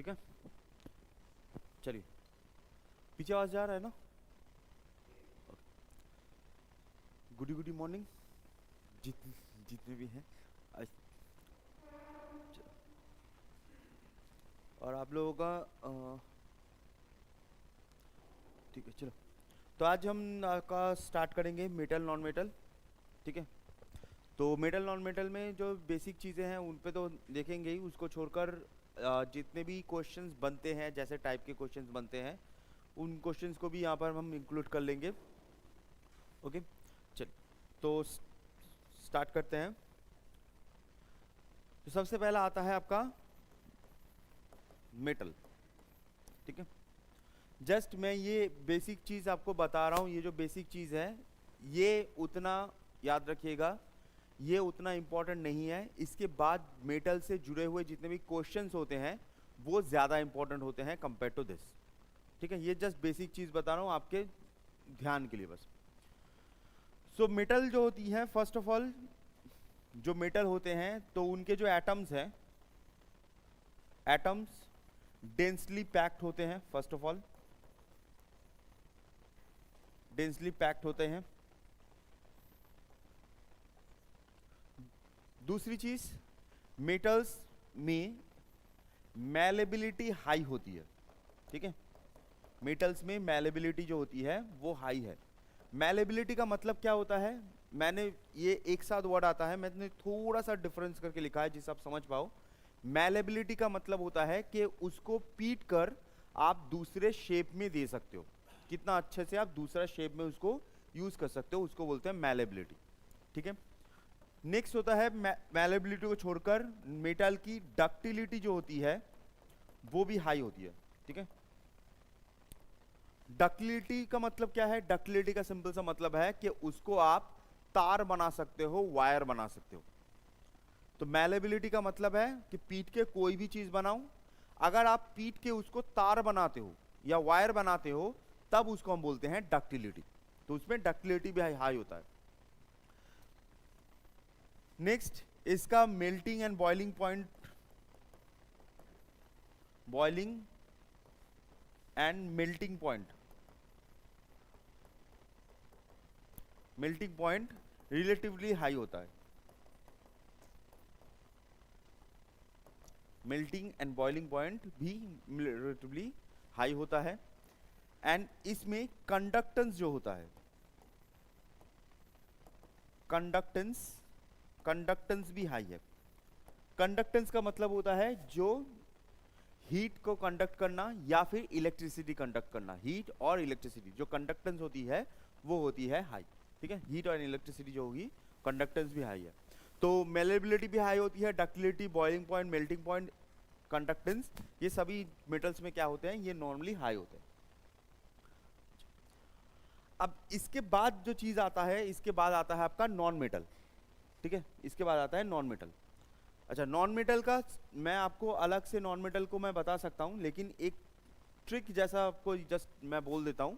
ठीक है, चलिए पीछे आवाज जा रहा है ना? गुडी मॉर्निंग जितने भी हैं और आप लोगों का ठीक है। चलो तो आज हम का स्टार्ट करेंगे मेटल नॉन मेटल। ठीक है, तो मेटल नॉन मेटल में जो बेसिक चीज़ें हैं उन पे तो देखेंगे ही, उसको छोड़कर जितने भी क्वेश्चंस बनते हैं, जैसे टाइप के क्वेश्चंस बनते हैं, उन क्वेश्चंस को भी यहाँ पर हम इंक्लूड कर लेंगे। ओके, चल तो स्टार्ट करते हैं। तो सबसे पहला आता है आपका मेटल। ठीक है, जस्ट मैं ये बेसिक चीज़ आपको बता रहा हूँ। ये जो बेसिक चीज़ है ये उतना याद रखिएगा, ये उतना इम्पोर्टेंट नहीं है। इसके बाद मेटल से जुड़े हुए जितने भी क्वेश्चंस होते हैं वो ज़्यादा इम्पोर्टेंट होते हैं कंपेयर टू दिस। ठीक है, ये जस्ट बेसिक चीज़ बता रहा हूँ आपके ध्यान के लिए बस। सो मेटल जो होती है, फर्स्ट ऑफ ऑल जो मेटल होते हैं तो उनके जो एटम्स हैं, एटम्स डेंसली पैक्ड होते हैं। First of all densely packed होते हैं। दूसरी चीज, मेटल्स में मैलेबिलिटी हाई होती है। ठीक है, मेटल्स में मैलेबिलिटी जो होती है वो हाई है। मैलेबिलिटी का मतलब क्या होता है, मैंने ये एक साथ वर्ड आता है, मैंने थोड़ा सा डिफरेंस करके लिखा है जिससे आप समझ पाओ। मैलेबिलिटी का मतलब होता है कि उसको पीट कर आप दूसरे शेप में दे सकते हो, कितना अच्छे से आप दूसरा शेप में उसको यूज कर सकते हो, उसको बोलते हैं मैलेबिलिटी। ठीक है, नेक्स्ट होता है मैलेबिलिटी को छोड़कर मेटल की डक्टिलिटी जो होती है वो भी हाई होती है। ठीक है, डक्टिलिटी का मतलब क्या है? डक्टिलिटी का सिंपल सा मतलब है कि उसको आप तार बना सकते हो, वायर बना सकते हो। तो मैलेबिलिटी का मतलब है कि पीट के कोई भी चीज बनाओ, अगर आप पीट के उसको तार बनाते हो या वायर बनाते हो तब उसको हम बोलते हैं डक्टिलिटी। तो उसमें डक्टिलिटी भी हाई होता है। नेक्स्ट, इसका melting and boiling point, boiling and melting point, melting point relatively high होता है। मेल्टिंग एंड बॉइलिंग पॉइंट भी रिलेटिवली हाई होता है। एंड इसमें कंडक्टेंस जो होता है, कंडक्टेंस भी हाई है। कंडक्टेंस का मतलब होता है जो हीट को कंडक्ट करना या फिर इलेक्ट्रिसिटी कंडक्ट करना। हीट और इलेक्ट्रिसिटी जो कंडक्टेंस होती है वो होती है हाई। ठीक है, हीट और इलेक्ट्रिसिटी जो होगी, कंडक्टेंस भी हाई है। तो मैलेबिलिटी भी हाई होती है, ductility, boiling point, melting point, conductance, ये सभी मेटल्स में क्या होते हैं, ये नॉर्मली हाई होते हैं। अब इसके बाद जो चीज आता है, इसके बाद आता है आपका नॉन मेटल। ठीक है, इसके बाद आता है नॉन मेटल। अच्छा, नॉन मेटल का मैं आपको अलग से नॉन मेटल को मैं बता सकता हूं, लेकिन एक ट्रिक जैसा आपको जस्ट मैं बोल देता हूं।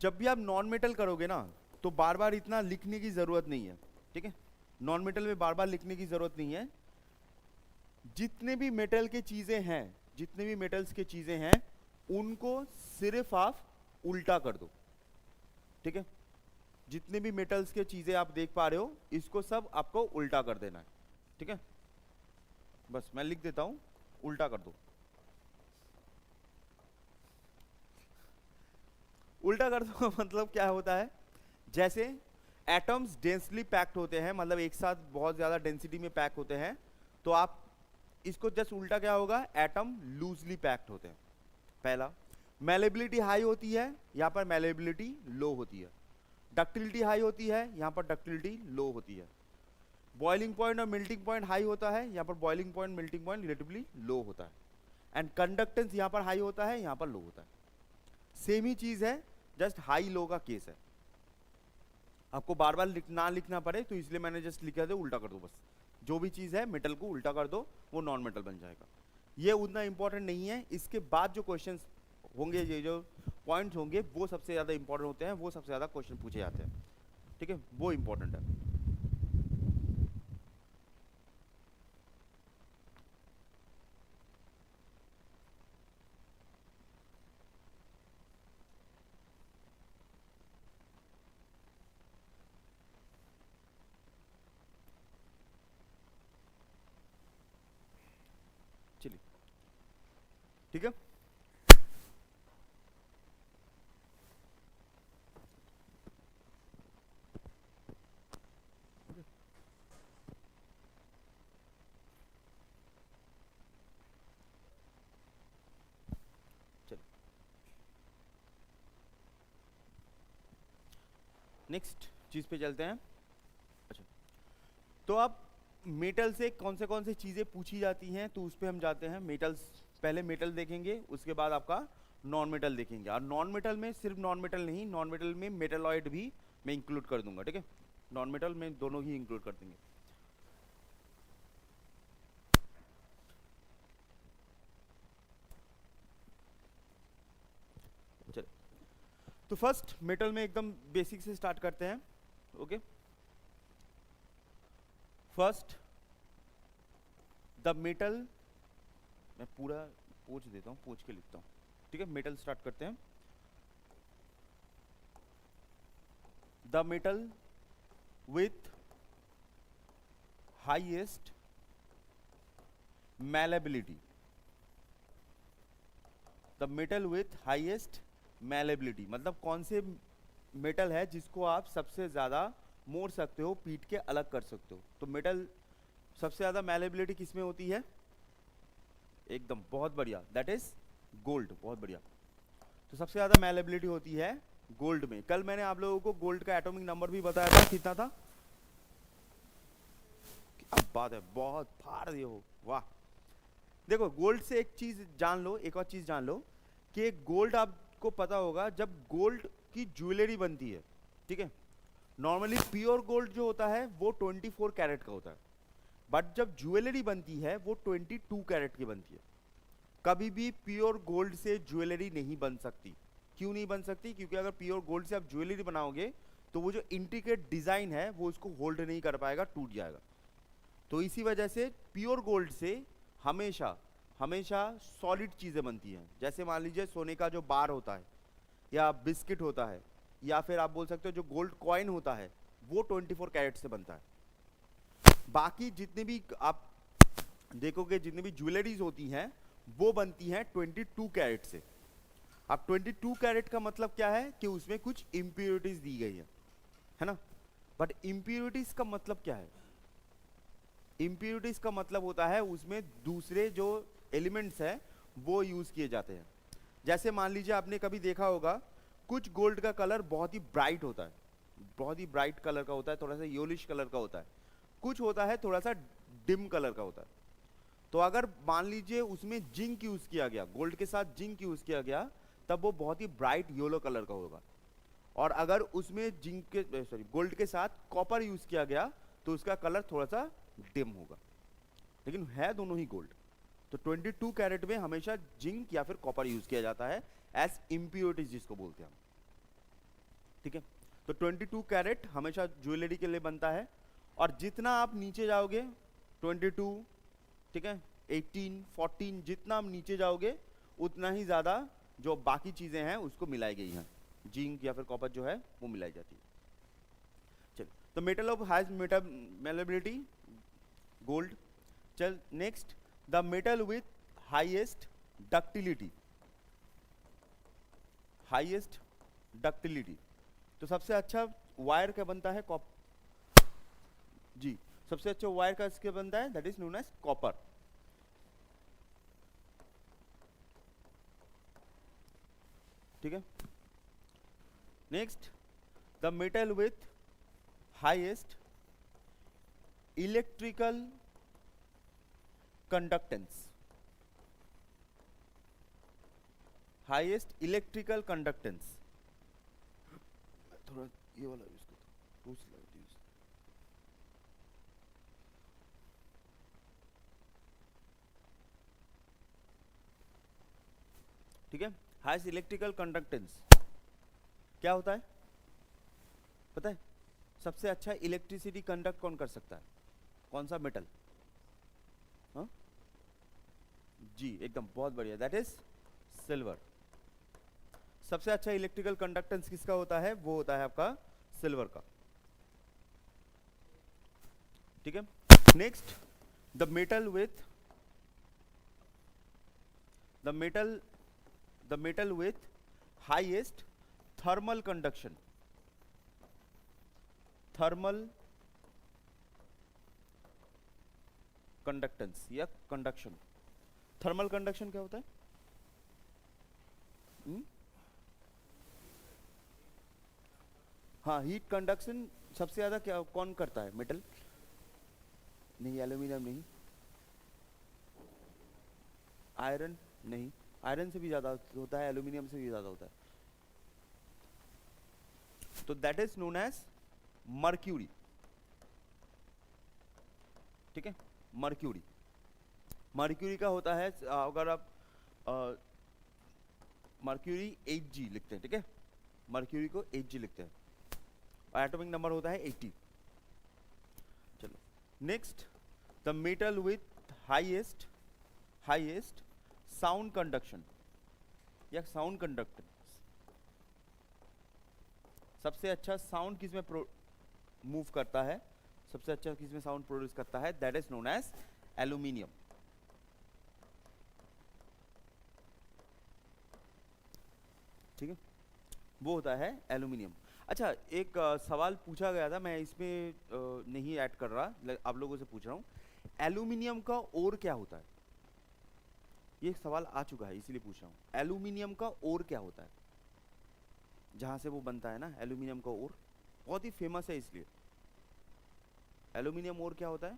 जब भी आप नॉन मेटल करोगे ना तो बार बार इतना लिखने की जरूरत नहीं है। ठीक है, नॉन मेटल में बार बार लिखने की जरूरत नहीं है। जितने भी मेटल के चीजें हैं, जितने भी मेटल्स के चीजें हैं उनको सिर्फ आप उल्टा कर दो। ठीक है, जितने भी मेटल्स के चीजें आप देख पा रहे हो इसको सब आपको उल्टा कर देना है। ठीक है, बस मैं लिख देता हूं, उल्टा कर दो। उल्टा कर दो मतलब क्या होता है, जैसे एटम्स डेंसली पैक्ड होते हैं, मतलब एक साथ बहुत ज्यादा डेंसिटी में पैक होते हैं, तो आप इसको जस्ट उल्टा क्या होगा, एटम लूजली पैक्ड होते हैं। पहला, मैलेबिलिटी हाई होती है, यहां पर मैलेबिलिटी लो होती है। डक्टिलिटी हाई होती है, यहां पर डक्टिलिटी लो होती है। बॉइलिंग पॉइंट और मेल्टिंग पॉइंट हाई होता है, यहां पर boiling point, melting point relatively low होता है। एंड कंडक्टेंस यहां पर हाई होता है, यहां पर लो होता है। सेम ही चीज है, जस्ट हाई लो का केस है। आपको बार बार ना लिखना पड़े तो इसलिए मैंने जस्ट लिखा था उल्टा कर दो। बस जो भी चीज है मेटल को उल्टा कर दो, वो नॉन मेटल बन जाएगा। ये उतना इंपॉर्टेंट नहीं है। इसके बाद जो क्वेश्चंस होंगे, ये जो पॉइंट्स होंगे वो सबसे ज्यादा इंपॉर्टेंट होते हैं, वो सबसे ज्यादा क्वेश्चन पूछे जाते हैं। ठीक है, वो इंपॉर्टेंट है। ठीक है। नेक्स्ट चीज पे चलते हैं। अच्छा, तो अब मेटल से कौन से चीजें पूछी जाती हैं, तो उस पे हम जाते हैं। मेटल्स, पहले मेटल देखेंगे, उसके बाद आपका नॉन मेटल देखेंगे। और नॉन मेटल में सिर्फ नॉन मेटल नहीं, नॉन मेटल में मेटलॉइड भी मैं इंक्लूड कर दूंगा, ठीक है। नॉन मेटल में दोनों ही इंक्लूड कर देंगे। चल, तो फर्स्ट मेटल में एकदम बेसिक से स्टार्ट करते हैं। ओके, फर्स्ट द मेटल, मैं पूरा पोंछ देता हूँ, पोंछ के लिखता हूँ, ठीक है। मेटल स्टार्ट करते हैं। The metal with highest malleability, the metal with highest malleability मतलब कौन से मेटल है जिसको आप सबसे ज्यादा मोड़ सकते हो, पीट के अलग कर सकते हो। तो मेटल सबसे ज्यादा malleability किसमें होती है? एकदम बहुत बढ़िया, दैट इज गोल्ड। बहुत बढ़िया। तो सबसे ज्यादा malleability होती है गोल्ड में। कल मैंने आप लोगों को गोल्ड का एटॉमिक नंबर भी बताया था, कितना था? क्या बात है, बहुत फाड़ दिए हो, वाह। देखो, गोल्ड से एक चीज जान लो, एक और चीज जान लो कि गोल्ड, आपको पता होगा जब गोल्ड की ज्वेलरी बनती है, ठीक है, नॉर्मली प्योर गोल्ड जो होता है वो 24 कैरेट का होता है, बट जब ज्वेलरी बनती है वो 22 कैरेट की बनती है। कभी भी प्योर गोल्ड से ज्वेलरी नहीं बन सकती। क्यों नहीं बन सकती? क्योंकि अगर प्योर गोल्ड से आप ज्वेलरी बनाओगे तो वो जो इंट्रिकेट डिजाइन है वो उसको होल्ड नहीं कर पाएगा, टूट जाएगा। तो इसी वजह से प्योर गोल्ड से हमेशा हमेशा सॉलिड चीजें बनती हैं। जैसे मान लीजिए सोने का जो बार होता है या बिस्किट होता है, या फिर आप बोल सकते हो जो गोल्ड कॉइन होता है वो 24 कैरेट से बनता है। बाकी जितने भी आप देखोगे, जितनी भी ज्वेलरीज होती हैं वो बनती हैं 22 कैरेट से। अब 22 कैरेट का मतलब क्या है कि उसमें कुछ इंप्योरिटीज दी गई है ना। बट इंप्योरिटीज का मतलब क्या है? इंप्योरिटीज का मतलब होता है उसमें दूसरे जो एलिमेंट्स हैं वो यूज किए जाते हैं। जैसे मान लीजिए आपने कभी देखा होगा कुछ गोल्ड का कलर बहुत ही ब्राइट होता है, बहुत ही ब्राइट कलर का होता है, थोड़ा सा येलोइश कलर का होता है। कुछ होता है थोड़ा सा डिम कलर का होता है। तो अगर मान लीजिए उसमें जिंक यूज किया गया, गोल्ड के साथ जिंक यूज किया गया, तब वो बहुत ही ब्राइट येलो कलर का होगा। और अगर उसमें जिंक के सॉरी गोल्ड के साथ कॉपर यूज किया गया तो उसका कलर थोड़ा सा डिम होगा, लेकिन है दोनों ही गोल्ड। तो 22 कैरेट में हमेशा जिंक या फिर कॉपर यूज किया जाता है एज इम्प्योरिटीज जिसको बोलते हैं हम, ठीक है। तो 22 कैरेट हमेशा ज्वेलरी के लिए बनता है। और जितना आप नीचे जाओगे 22, ठीक है, 18, 14, जितना आप नीचे जाओगे उतना ही ज्यादा जो बाकी चीजें हैं उसको मिलाई गई हैं, जिंक या फिर कॉपर जो है वो मिलाई जाती है। चलिए, तो metal of highest metal malleability gold. चल next, the metal with highest ductility, highest ductility. तो सबसे अच्छा वायर का बनता है जी, सबसे अच्छा वायर का इसके बनता है, that is known as copper, ठीक है। Next, the metal with highest electrical conductance, highest electrical conductance. थोड़ा ये वाला यूज करता हूँ, ठीक है। हाईएस्ट इलेक्ट्रिकल कंडक्टेंस क्या होता है पता है? सबसे अच्छा इलेक्ट्रिसिटी कंडक्ट कौन कर सकता है? कौन सा मेटल? हाँ जी, एकदम बहुत बढ़िया, दैट इज सिल्वर। सबसे अच्छा इलेक्ट्रिकल कंडक्टेंस किसका होता है? वो होता है आपका सिल्वर का, ठीक है। Next, the metal with the metal with highest thermal conduction, thermal conductance या कंडक्शन। थर्मल कंडक्शन क्या होता है? हाँ, हीट कंडक्शन सबसे ज्यादा क्या कौन करता है? मेटल नहीं, एल्यूमिनियम नहीं, आयरन नहीं, आयरन से भी ज्यादा होता है, एल्यूमिनियम से भी ज्यादा होता है। तो that is known as mercury. ठीक है, मर्क्यूरी। मर्क्यूरी का होता है, अगर आप मर्क्यूरी 8G लिखते हैं, ठीक है, मर्क्यूरी को 8G लिखते हैं, एटॉमिक नंबर होता है 80। चलो next, the metal with highest sound conduction या साउंड कंडक्टेंस। सबसे अच्छा साउंड किसमें मूव करता है, सबसे अच्छा किसमें साउंड प्रोड्यूस करता है? That is known as aluminium. ठीक है, वो होता है एल्यूमिनियम। अच्छा, एक सवाल पूछा गया था, मैं इसमें नहीं ऐड कर रहा, आप लोगों से पूछ रहा हूँ, एल्यूमिनियम का ओर क्या होता है? ये सवाल आ चुका है इसीलिए पूछ रहा हूँ, एल्यूमिनियम का ओर क्या होता है? जहां से वो बनता है ना, एल्यूमिनियम का ओर बहुत ही फेमस है, इसलिए एल्यूमिनियम ओर क्या होता है?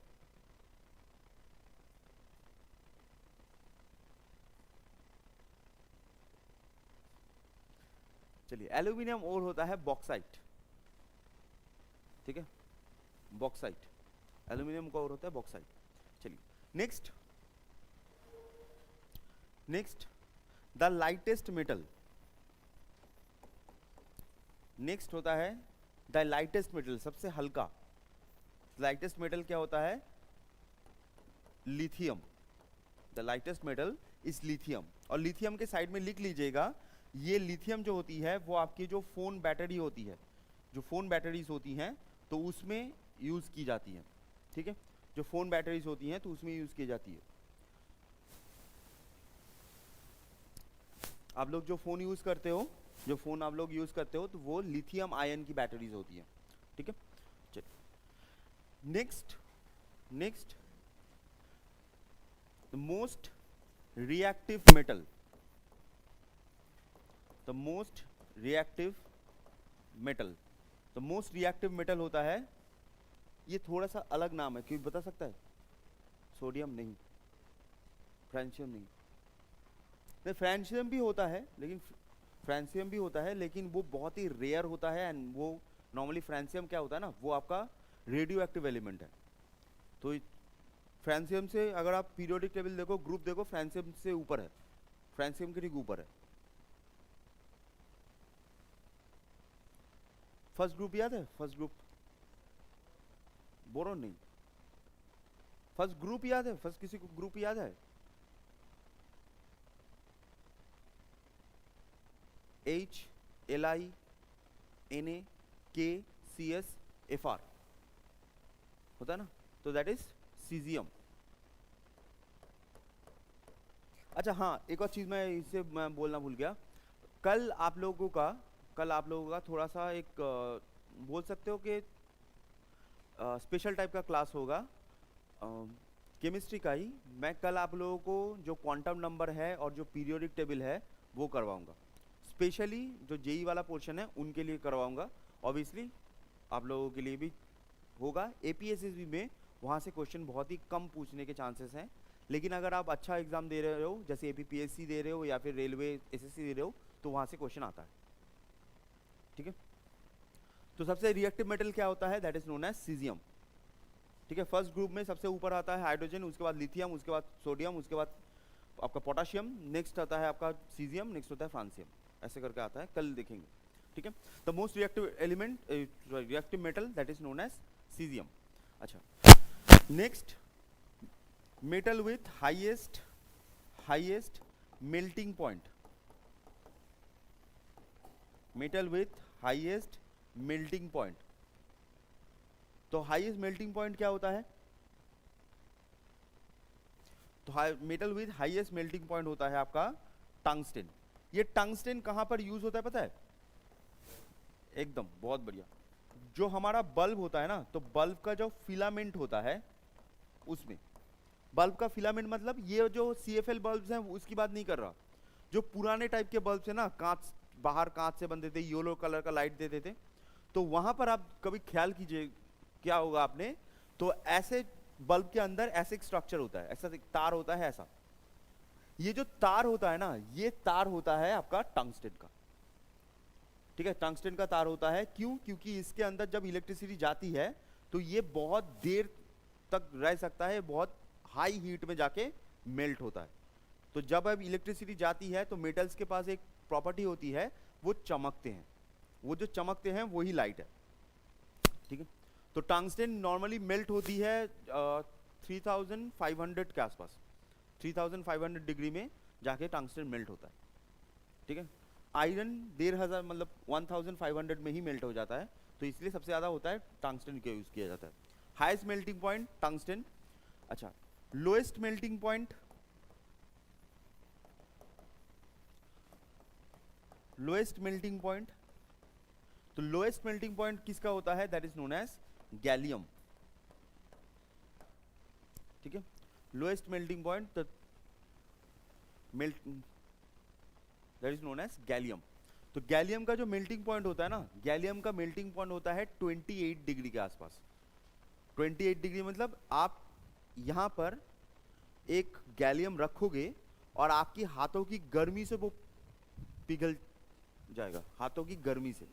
चलिए, एल्यूमिनियम ओर होता है बॉक्साइट। ठीक है, बॉक्साइट, एल्यूमिनियम का ओर होता है बॉक्साइट। चलिए next, the lightest metal. Next होता है द लाइटेस्ट मेटल, सबसे हल्का। लाइटेस्ट मेटल क्या होता है? Lithium. The lightest metal is lithium. और लिथियम के साइड में लिख लीजिएगा, ये लिथियम जो होती है वो आपकी जो फोन बैटरी होती है, जो फोन बैटरीज होती हैं तो उसमें यूज की जाती है। ठीक है, जो फोन बैटरीज होती हैं तो उसमें यूज की जाती है। आप लोग जो फोन यूज करते हो, जो फोन आप लोग यूज करते हो, तो वो लिथियम आयन की बैटरीज होती है। ठीक है, चलिए next, the most reactive metal. The most reactive metal होता है, ये थोड़ा सा अलग नाम है, क्यों बता सकता है? सोडियम नहीं, फ्रांसियम नहीं, फ्रांसियम भी होता है, लेकिन वो बहुत ही रेयर होता है। एंड वो नॉर्मली फ्रांसियम क्या होता है ना, वो आपका रेडियो एक्टिव एलिमेंट है। तो फ्रांसियम से अगर आप पीरियोडिक टेबल देखो, ग्रुप देखो, फ्रांसियम से ऊपर है, फ्रांसियम के ठीक ऊपर है। फर्स्ट ग्रुप याद है? फर्स्ट ग्रुप बोरोन नहीं, फर्स्ट ग्रुप याद है? फर्स्ट किसी को ग्रुप याद है? HLiNaKCsFr होता है ना, तो दैट इज सीजियम। अच्छा हाँ, एक और चीज मैं बोलना भूल गया, कल आप लोगों का थोड़ा सा एक बोल सकते हो कि स्पेशल टाइप का क्लास होगा, केमिस्ट्री का ही। मैं कल आप लोगों को जो क्वांटम नंबर है और जो पीरियोडिक टेबल है वो करवाऊंगा, स्पेशली जो जेई वाला पोर्शन है उनके लिए करवाऊंगा। ऑब्वियसली आप लोगों के लिए भी होगा। एपीएसएसबी में वहाँ से क्वेश्चन बहुत ही कम पूछने के चांसेस हैं, लेकिन अगर आप अच्छा एग्जाम दे रहे हो, जैसे एपीपीएससी दे रहे हो या फिर रेलवे एसएससी दे रहे हो, तो वहाँ से क्वेश्चन आता है। ठीक है, तो सबसे रिएक्टिव मेटल क्या होता है? That is known as caesium. ठीक है, फर्स्ट ग्रुप में सबसे ऊपर आता है हाइड्रोजन, उसके बाद लिथियम, उसके बाद सोडियम, उसके बाद आपका पोटाशियम, नेक्स्ट आता है आपका सीजियम, नेक्स्ट होता है फ्रांसियम, ऐसे करके आता है, कल देखेंगे। ठीक है, the most reactive metal that is known as caesium. अच्छा, next, metal with highest melting point. Metal with highest melting point, तो हाईएस्ट मेल्टिंग पॉइंट क्या होता है? तो metal with highest melting point होता है आपका टंगस्टन। ये टंगस्टन कहां पर यूज होता है पता है? एकदम बहुत बढ़िया, जो हमारा बल्ब होता है ना, तो बल्ब का जो फिलामेंट होता है उसमें, बल्ब का फिलामेंट मतलब ये जो CFL बल्ब्स हैं उसकी बात नहीं कर रहा, जो पुराने टाइप के बल्ब्स है ना, कांच, बाहर कांच से बनते थे, येलो कलर का लाइट देते थे, तो वहां पर आप कभी ख्याल कीजिए क्या होगा आपने, तो ऐसे बल्ब के अंदर ऐसे एक स्ट्रक्चर होता है, ऐसा एक तार होता है ऐसा, ये जो तार होता है ना, ये तार होता है आपका टंगस्टन का। ठीक है, टंगस्टन का तार होता है, क्यों? क्योंकि इसके अंदर जब इलेक्ट्रिसिटी जाती है तो ये बहुत देर तक रह सकता है, बहुत हाई हीट में जाके मेल्ट होता है। तो जब अब इलेक्ट्रिसिटी जाती है तो मेटल्स के पास एक प्रॉपर्टी होती है, वो चमकते हैं, वो जो चमकते हैं वही लाइट है। ठीक है, तो टंगस्टन नॉर्मली मेल्ट होती है 3500 के आसपास, 3500 डिग्री में जाके टंगस्टन मेल्ट होता है। ठीक है, आयरन 1500 मतलब 1500 में ही मेल्ट हो जाता है, तो इसलिए सबसे ज़्यादा होता है टंगस्टन का यूज़ किया जाता है। Highest melting point tungsten. अच्छा, lowest melting point, lowest melting point, तो लोएस्ट मेल्टिंग पॉइंट किसका होता है? That is known as gallium. ठीक है, lowest melting point the melt, that is known as gallium. तो गैलियम का जो मेल्टिंग पॉइंट होता है ना, गैलियम का मेल्टिंग पॉइंट होता है 28 डिग्री के आसपास। 28 डिग्री मतलब आप यहां पर एक गैलियम रखोगे और आपकी हाथों की गर्मी से वो पिघल जाएगा, हाथों की गर्मी से।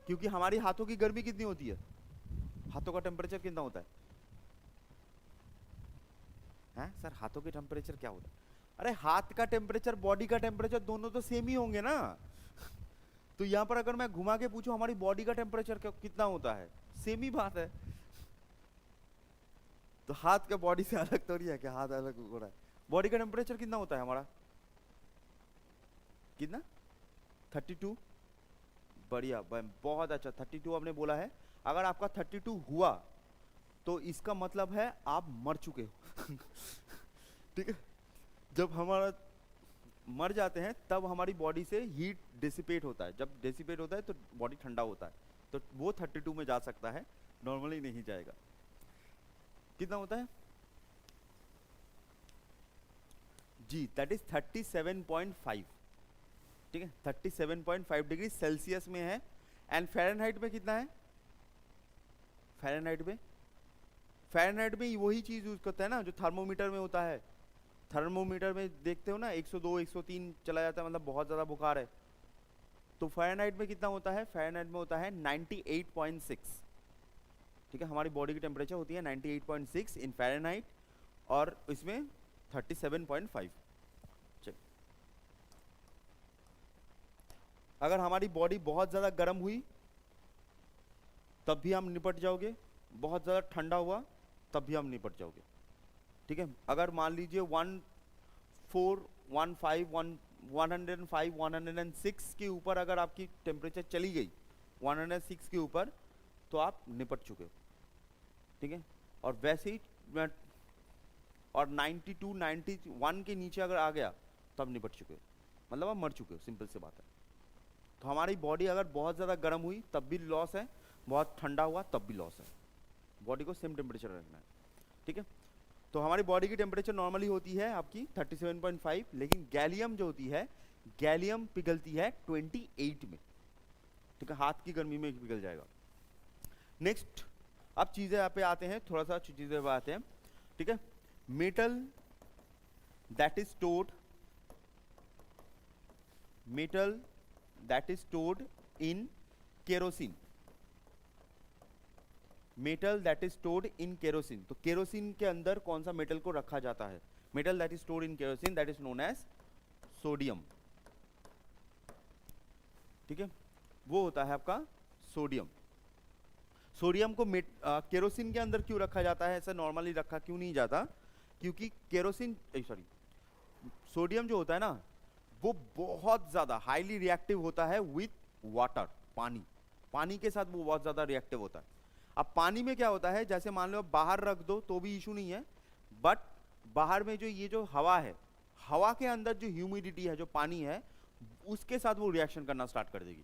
क्योंकि हमारी हाथों की गर्मी कितनी होती है? हाथों का टेम्परेचर कितना होता है? हैं सर, हाथों के टेम्परेचर क्या होता है? अरे हाथ का टेम्परेचर, बॉडी का टेम्परेचर दोनों तो सेम ही होंगे ना। तो यहां पर अगर मैं घुमा के पूछूं हमारी बॉडी का टेम्परेचर कितना होता है, सेम ही बात है। तो हाथ का बॉडी से अलग तो नहीं है, क्या हाथ अलग हो रहा है? बॉडी का टेम्परेचर कितना होता है हमारा? कितना? 32। बढ़िया, बहुत अच्छा, 32 आपने बोला है। अगर आपका 32 हुआ तो इसका मतलब है आप मर चुके हो। ठीक है, जब हमारा मर जाते हैं तब हमारी बॉडी से हीट डिसिपेट होता है, जब डिसिपेट होता है तो बॉडी ठंडा होता है, तो वो 32 में जा सकता है, नॉर्मली नहीं जाएगा। कितना होता है जी? That is 37.5। ठीक है, 37.5 डिग्री सेल्सियस में है। एंड फ़ारेनहाइट में कितना है? फ़ारेनहाइट में, फ़ारेनहाइट में वही चीज यूज करता है ना जो थर्मोमीटर में होता है। थर्मोमीटर में देखते हो ना 102 103 चला जाता है, मतलब बहुत ज्यादा बुखार है। तो फ़ारेनहाइट में कितना होता है? फ़ारेनहाइट में होता है 98.6। ठीक है, हमारी बॉडी की टेम्परेचर होती है 98.6 इन फ़ारेनहाइट, और इसमें 37.5। अगर हमारी बॉडी बहुत ज़्यादा गर्म हुई तब भी हम निपट जाओगे, बहुत ज़्यादा ठंडा हुआ तब भी हम निपट जाओगे। ठीक है, अगर मान लीजिए 105 106 के ऊपर अगर आपकी टेम्परेचर चली गई 106 के ऊपर, तो आप निपट चुके हो। ठीक है, और वैसे ही और 92 91 के नीचे अगर आ गया तब निपट चुके हो, मतलब आप मर चुके हो, सिंपल सी बात है। तो हमारी बॉडी अगर बहुत ज़्यादा गर्म हुई तब भी लॉस है, बहुत ठंडा हुआ तब भी लॉस है। बॉडी को सेम टेम्परेचर रखना है। ठीक है, तो हमारी बॉडी की टेम्परेचर नॉर्मली होती है आपकी 37.5, लेकिन गैलियम जो होती है, गैलियम पिघलती है 28 में। ठीक है, हाथ की गर्मी में पिघल जाएगा। नेक्स्ट, अब चीज़ें यहाँ पे आते हैं, थोड़ा सा चीज़ें पे आते हैं। ठीक है, metal that is stored, metal that is stored in kerosene, metal that is stored in kerosene। तो केरोसिन के अंदर कौन सा मेटल को रखा जाता है? metal that is stored in kerosene, that is known as sodium. ठीक है, वो होता है आपका सोडियम। सोडियम को केरोसिन के अंदर क्यों रखा जाता है? ऐसा नॉर्मली रखा क्यों नहीं जाता? क्योंकि केरोसिन सोडियम जो होता है ना, वो बहुत ज्यादा हाईली रिएक्टिव होता है विथ वाटर, पानी, पानी के साथ वो बहुत ज्यादा रिएक्टिव होता है। अब पानी में क्या होता है, जैसे मान लो बाहर रख दो तो भी इशू नहीं है, बट बाहर में जो ये जो हवा है, हवा के अंदर जो ह्यूमिडिटी है, जो पानी है, उसके साथ वो रिएक्शन करना स्टार्ट कर देगी।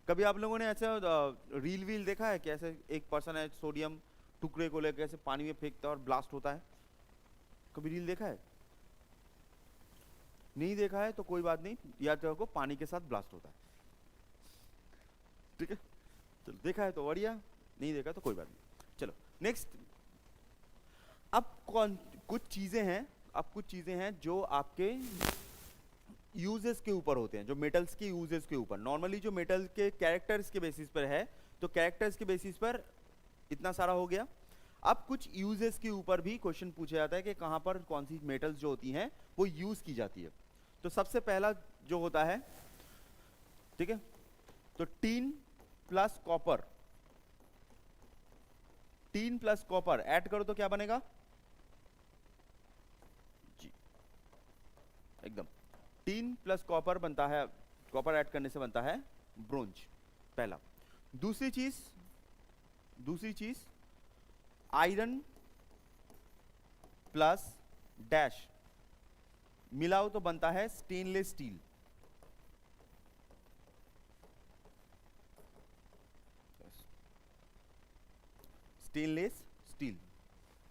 कभी आप लोगों ने ऐसा रील वील देखा है कि ऐसे एक पर्सन है, सोडियम टुकड़े को लेकर ऐसे पानी में फेंकता है और ब्लास्ट होता है? कभी रील देखा है? नहीं देखा है तो कोई बात नहीं, याद रखो पानी के साथ ब्लास्ट होता है, ठीक है? चलो, देखा है तो बढ़िया, नहीं देखा तो कोई बात नहीं। चलो नेक्स्ट, अब कुछ चीजें हैं जो आपके यूजेस के ऊपर होते हैं, जो मेटल्स के यूजेस के ऊपर। नॉर्मली जो मेटल के कैरेक्टर्स के बेसिस पर है, तो कैरेक्टर्स के बेसिस पर इतना सारा हो गया। अब कुछ यूजेस के ऊपर भी क्वेश्चन पूछा जाता है कि कहां पर कौन सी मेटल्स जो होती हैं वो यूज की जाती है। तो सबसे पहला जो होता है, ठीक है, तो tin plus copper, tin plus copper add करो तो क्या बनेगा जी? एकदम, टीन प्लस कॉपर बनता है, कॉपर ऐड करने से बनता है ब्रोंज, पहला। दूसरी चीज आयरन प्लस डैश मिलाओ तो बनता है stainless steel. Stainless steel,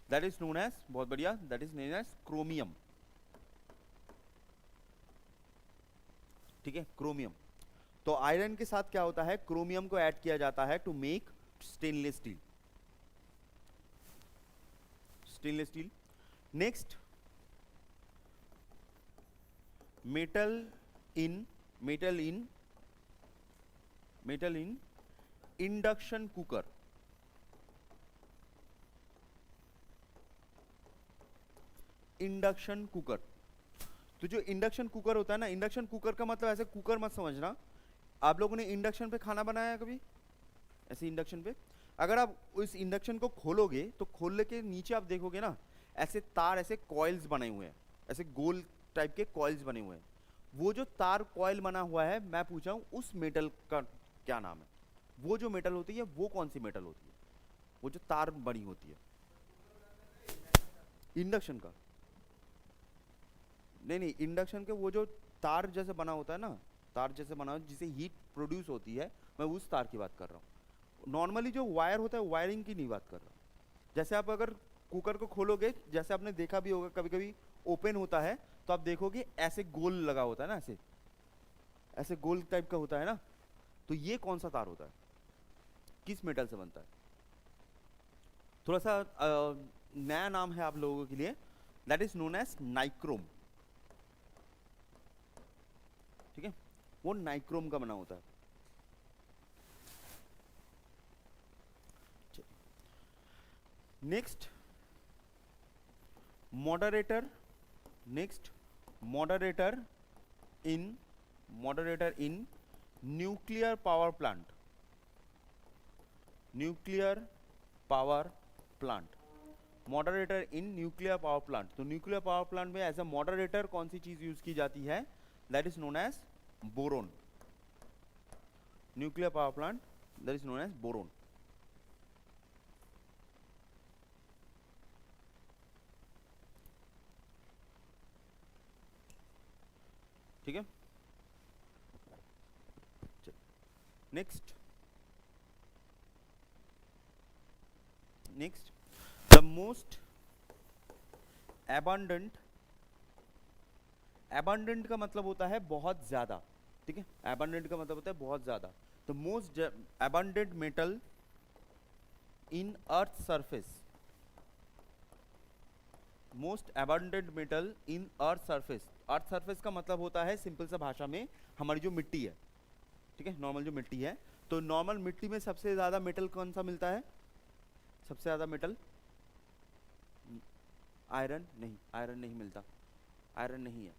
that is known as, बहुत बढ़िया, that is known as chromium, ठीक है, क्रोमियम। तो आयरन के साथ क्या होता है, क्रोमियम को ऐड किया जाता है to make stainless steel, stainless steel. Next, metal in induction cooker, induction cooker. तो जो इंडक्शन कुकर होता है ना, इंडक्शन कुकर का मतलब ऐसे कुकर मत समझना। आप लोगों ने इंडक्शन पे खाना बनाया है कभी? ऐसे इंडक्शन पे अगर आप उस इंडक्शन को खोलोगे तो खोलने के नीचे आप देखोगे ना, ऐसे तार, ऐसे कॉइल्स बने हुए हैं, ऐसे गोल टाइप के कॉइल्स बने हुए हैं। वो जो तार कॉइल बना हुआ है, मैं पूछा हूं उस मेटल का क्या नाम है? वो जो मेटल होती है वो कौन सी मेटल होती है? वो जो तार बनी होती है इंडक्शन का, नहीं, इंडक्शन के वो जो तार जैसे बना होता है ना, तार जैसे बना होता है जिसे हीट प्रोड्यूस होती है, मैं उस तार की बात कर रहा हूँ। नॉर्मली जो वायर होता है, वायरिंग की नहीं बात कर रहा। जैसे आप अगर कुकर को खोलोगे, जैसे आपने देखा भी होगा कभी कभी ओपन होता है तो आप देखोगे ऐसे गोल लगा होता है ना, ऐसे ऐसे गोल टाइप का होता है ना, तो ये कौन सा तार होता है, किस मेटल से बनता है? थोड़ा सा नया नाम है आप लोगों के लिए, that is known as nichrome, ठीक है, वो नाइक्रोम का बना होता है। Next moderator, in nuclear power plant, moderator in nuclear power plant. तो न्यूक्लियर पावर प्लांट में एज अ मॉडरेटर कौन सी चीज यूज की जाती है? That is known as boron. Nuclear power plant, that is known as boron. ठीक है, नेक्स्ट द मोस्ट abundant का मतलब होता है बहुत ज्यादा, ठीक है, abundant का मतलब होता है बहुत ज्यादा। तो मोस्ट abundant मेटल इन earth surface, most abundant metal इन अर्थ सरफेस। अर्थ सरफेस का मतलब होता है सिंपल सा भाषा में हमारी जो मिट्टी है, ठीक है, नॉर्मल जो मिट्टी है। तो नॉर्मल मिट्टी में सबसे ज्यादा मेटल कौन सा मिलता है? सबसे ज्यादा मेटल आयरन नहीं मिलता, आयरन नहीं है।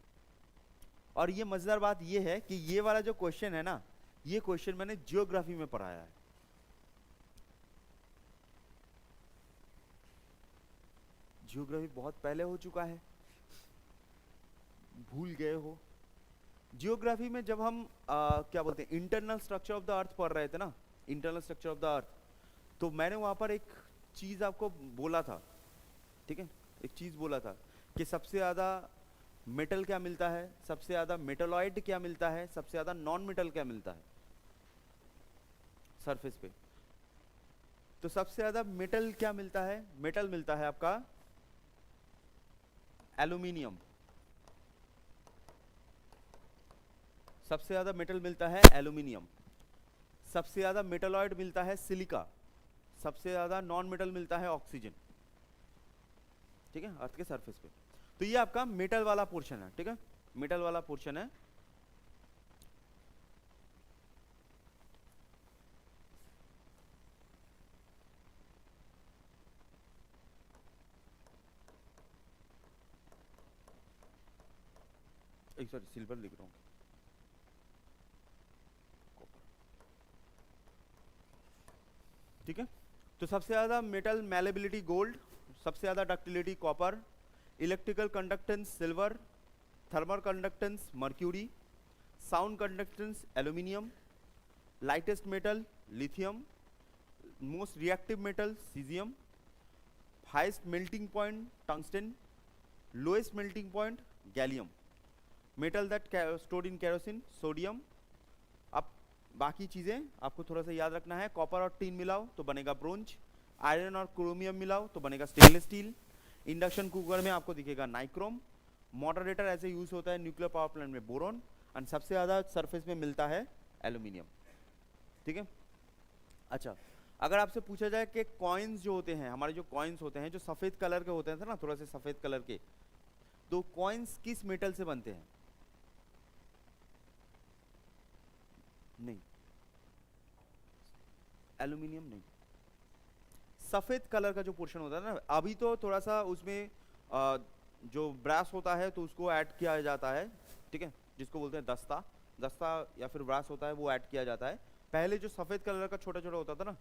और ये मजेदार बात ये है कि ये वाला जो क्वेश्चन है ना, ये क्वेश्चन मैंने जियोग्राफी में पढ़ाया है। जियोग्राफी बहुत पहले हो चुका है, भूल गए हो। जियोग्राफी में जब हम क्या बोलते हैं, internal structure of the earth पढ़ रहे थे ना, internal structure of the earth, तो मैंने वहां पर एक चीज आपको बोला था, ठीक है, एक चीज बोला था कि सबसे ज़्यादा मेटल क्या मिलता है, सबसे ज़्यादा मेटलॉइड क्या मिलता है, सबसे ज़्यादा नॉन मेटल क्या मिलता है सरफेस पे। तो सबसे ज़्यादा मेटल क्या मिलता है, मेटल मिलता है आपका एल्यूमिनियम। सबसे ज़्यादा मेटल मिलता है एल्यूमिनियम। सबसे ज़्यादा मेटलॉइड मिलता है सिलिका। सबसे ज़्यादा नॉन मेटल मिलता है ऑक्सीजन। ठीक है, अर्थ के सरफेस पे। तो ये आपका मेटल वाला पोर्शन है। ठीक है, मेटल वाला पोर्शन है। एक सॉरी सिल्वर लिख रहा हूँ। ठीक है, तो सबसे ज्यादा मेटल मैलेबिलिटी गोल्ड, सबसे ज्यादा ductility copper, electrical conductance silver, thermal conductance mercury, sound conductance aluminium, lightest metal lithium, most reactive metal caesium, highest melting point tungsten, lowest melting point gallium, metal that stored in kerosene sodium. अब बाकी चीज़ें आपको थोड़ा सा याद रखना है। Copper और टीन मिलाओ तो बनेगा ब्रोंज, आयरन और क्रोमियम मिलाओ तो बनेगा स्टेनलेस स्टील, इंडक्शन कुकर में आपको दिखेगा नाइक्रोम, मॉडरेटर ऐसे यूज होता है न्यूक्लियर पावर प्लांट में बोरॉन, एंड सबसे ज़्यादा सरफेस में मिलता है एल्यूमिनियम। ठीक है, अच्छा अगर आपसे पूछा जाए कि कॉइन्स जो होते हैं, हमारे जो कॉइन्स होते हैं जो सफ़ेद कलर के होते हैं ना, थोड़ा से सफ़ेद कलर के, तो कॉइन्स किस मेटल से बनते हैं? नहीं, एल्यूमिनियम नहीं। सफ़ेद कलर का जो पोर्शन होता है ना, अभी तो थोड़ा सा उसमें जो ब्रास होता है तो उसको ऐड किया जाता है। ठीक है, जिसको बोलते हैं दस्ता, दस्ता या फिर ब्रास होता है वो ऐड किया जाता है। पहले जो सफ़ेद कलर का छोटा छोटा होता था ना,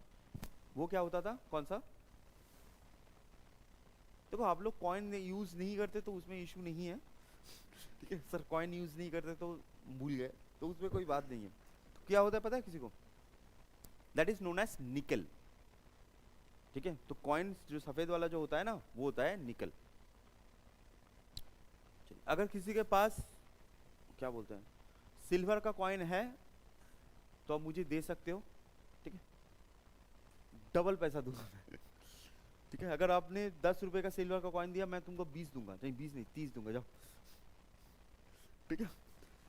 वो क्या होता था, कौन सा? देखो आप लोग कॉइन यूज़ नहीं करते तो उसमें इशू नहीं है। ठीक है सर, कॉइन यूज़ नहीं करते तो भूल गए, तो उसमें कोई बात नहीं है। तो क्या होता है पता है किसी को? दैट इज नोन एज निकल। ठीक है, तो कॉइन जो सफ़ेद वाला जो होता है ना, वो होता है निकल। अगर किसी के पास क्या बोलते हैं सिल्वर का कॉइन है तो आप मुझे दे सकते हो। ठीक है, डबल पैसा दूंगा मैं। ठीक है, अगर आपने 10 रुपए का सिल्वर का कॉइन दिया, मैं तुमको 20 दूंगा, नहीं 20 नहीं 30 दूंगा, जाओ। ठीक है,